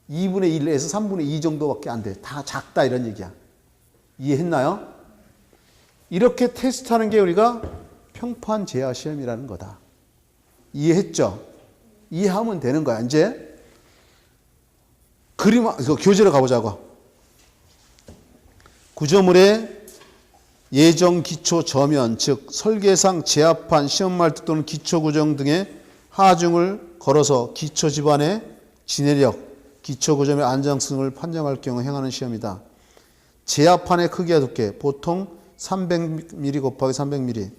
2분의 1에서 3분의 2 정도밖에 안 돼. 다 작다 이런 얘기야. 이해했나요? 이렇게 테스트하는 게 우리가 평판 제하 시험이라는 거다. 이해했죠? 이해하면 되는 거야. 이제 교재로 가보자고. 구조물의 예정 기초 저면, 즉 설계상 제압판, 시험말뚝 또는 기초구정 등의 하중을 걸어서 기초 집안의 진해력, 기초구조물의 안정성을 판정할 경우 행하는 시험이다. 제압판의 크기와 두께, 보통 300mm 곱하기 300mm.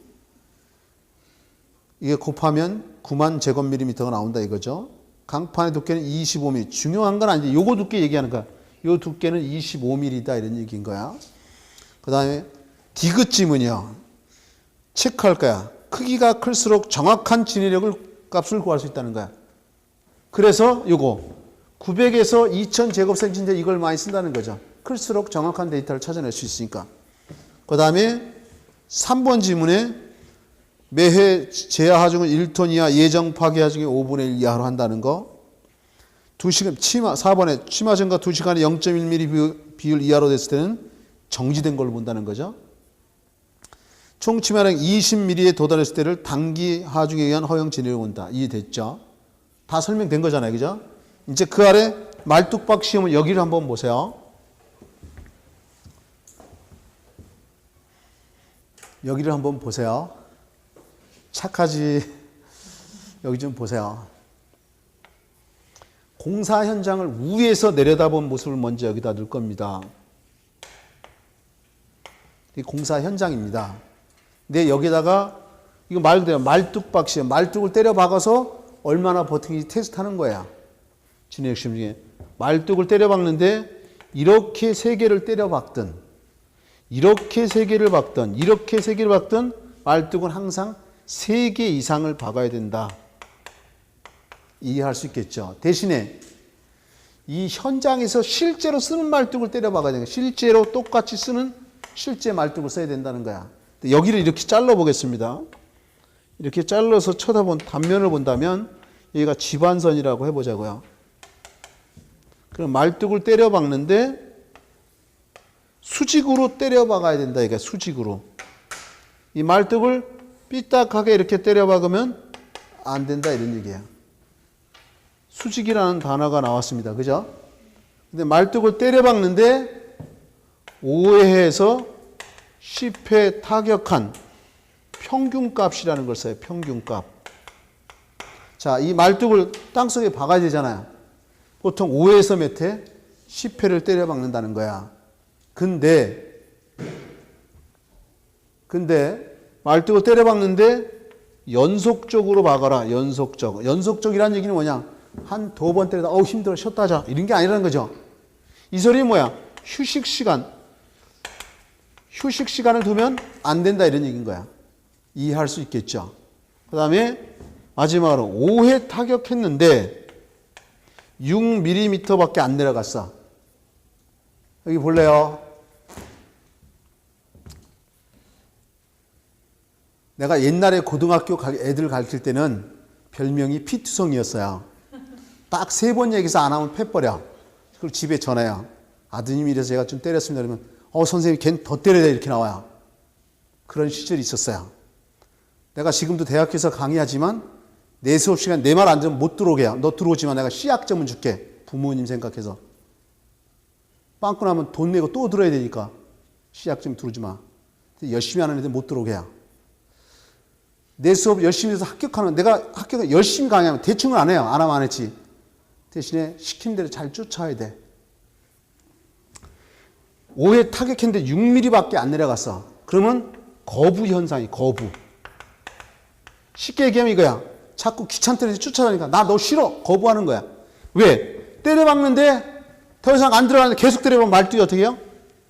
이게 곱하면 9만 제곱밀리미터가 나온다 이거죠. 강판의 두께는 25mm. 중요한 건 아닌데 요거 두께 얘기하는 거야. 요 두께는 25mm다 이런 얘기인 거야. 그 다음에 디귿짐은요. 체크할 거야. 크기가 클수록 정확한 진해력을 값을 구할 수 있다는 거야. 그래서 요거 900에서 2000 제곱센티인데 이걸 많이 쓴다는 거죠. 클수록 정확한 데이터를 찾아낼 수 있으니까. 그 다음에 3번 지문에 매회 제하 하중은 1톤 이하 예정 파괴 하중의 5분의 1 이하로 한다는 거. 2시간 4번에 치마전과 2시간에 0.1mm 비율 이하로 됐을 때는 정지된 걸로 본다는 거죠. 총 치마량 20mm에 도달했을 때를 단기 하중에 의한 허용 진행을 본다. 이해됐죠? 다 설명된 거잖아요. 그죠? 이제 그 아래 말뚝박 시험은 여기를 한번 보세요. 여기를 한번 보세요. 착하지. 여기 좀 보세요. 공사 현장을 위에서 내려다본 모습을 먼저 여기다 넣을 겁니다. 이 공사 현장입니다. 근데 여기다가 이거 말 그대로 말뚝박 시험, 말뚝을 때려 박아서 얼마나 버티는지 테스트하는 거야. 진해역 시험 중에 말뚝을 때려 박는데 이렇게 세 개를 때려 박든, 이렇게 세 개를 박든, 이렇게 세 개를 박든 말뚝은 항상 3개 이상을 박아야 된다. 이해할 수 있겠죠. 대신에 이 현장에서 실제로 쓰는 말뚝을 때려 박아야 되는 거야. 실제로 똑같이 쓰는 실제 말뚝을 써야 된다는 거야. 여기를 이렇게 잘라 보겠습니다. 이렇게 잘라서 쳐다본 단면을 본다면 여기가 지반선이라고 해보자고요. 그럼 말뚝을 때려 박는데 수직으로 때려 박아야 된다. 이게 수직으로. 이 말뚝을 삐딱하게 이렇게 때려 박으면 안 된다 이런 얘기야. 수직이라는 단어가 나왔습니다. 그죠? 근데 말뚝을 때려 박는데 오해해서 10회 타격한 평균값이라는 걸 써요. 평균값. 자, 이 말뚝을 땅속에 박아야 되잖아요. 보통 5회에서 몇 회? 10회를 때려 박는다는 거야. 근데 말뚝을 때려 박는데 연속적으로 박아라. 연속적이라는 얘기는 뭐냐? 한 두 번 때리다 어우 힘들어 쉬었다 하자. 이런 게 아니라는 거죠. 이 소리는 뭐야? 휴식 시간을 두면 안 된다 이런 얘기인 거야. 이해할 수 있겠죠. 그 다음에 마지막으로 5회 타격했는데 6mm 밖에 안 내려갔어. 여기 볼래요? 내가 옛날에 고등학교 애들 가르칠 때는 별명이 피투성이었어요. 딱 3번 얘기해서 안 하면 패버려. 그리고 집에 전해요. 아드님이 이래서 제가 좀 때렸습니다. 그러면 선생님 걔는 더 때려야 돼 이렇게 나와요. 그런 시절이 있었어요. 내가 지금도 대학교에서 강의하지만 내 수업 시간 내 말 안 들으면 못 들어오게 해요. 너 들어오지만 내가 C학점은 줄게. 부모님 생각해서. 빵꾸 나면 돈 내고 또 들어야 되니까 C학점 들어오지 마. 열심히 하는 애들 못 들어오게 해요. 내 수업 열심히 해서 합격하는 내가 합격 열심히 강의하면 대충은 안 해요. 안 하면 안 했지. 대신에 시킨 대로 잘 쫓아야 돼. 5회 타격했는데 6mm밖에 안 내려갔어. 그러면 거부 현상이 거부. 쉽게 얘기하면 이거야. 자꾸 귀찮다고 쫓아다니까 나 너 싫어. 거부하는 거야. 왜? 때려박는데 더 이상 안 들어가는데 계속 때려박으면 말뚝이 어떻게 해요?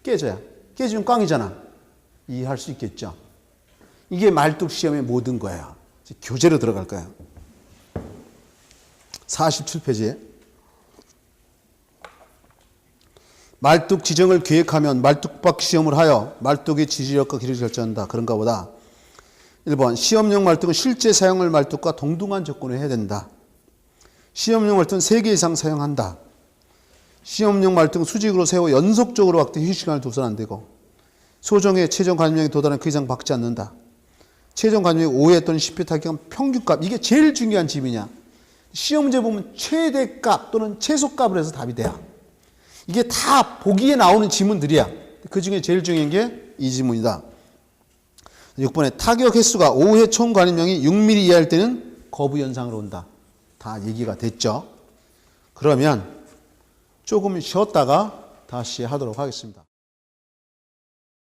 깨져요. 깨지면 꽝이잖아. 이해할 수 있겠죠. 이게 말뚝 시험의 모든 거예요. 이제 교재로 들어갈 거예요. 47페이지에 말뚝 지정을 계획하면 말뚝박 시험을 하여 말뚝의 지지력과 기록을 결정한다. 그런가 보다. 1번 시험용 말뚝은 실제 사용할 말뚝과 동등한 조건을 해야 된다. 시험용 말뚝은 3개 이상 사용한다. 시험용 말뚝은 수직으로 세워 연속적으로 박되 휴식 시간을 둬서는 안 되고 소정의 최종 관념량에 도달한 그 이상 박지 않는다. 최종 관념이 5회 또는 10회 타격은 평균값. 이게 제일 중요한 지문이야. 시험 문제 보면 최대값 또는 최소값을 해서 답이 돼요. 이게 다 보기에 나오는 지문들이야. 그 중에 제일 중요한 게 이 지문이다. 6번에 타격 횟수가 5회 총 관임량이 6mm 이하일 때는 거부 현상으로 온다. 다 얘기가 됐죠. 그러면 조금 쉬었다가 다시 하도록 하겠습니다.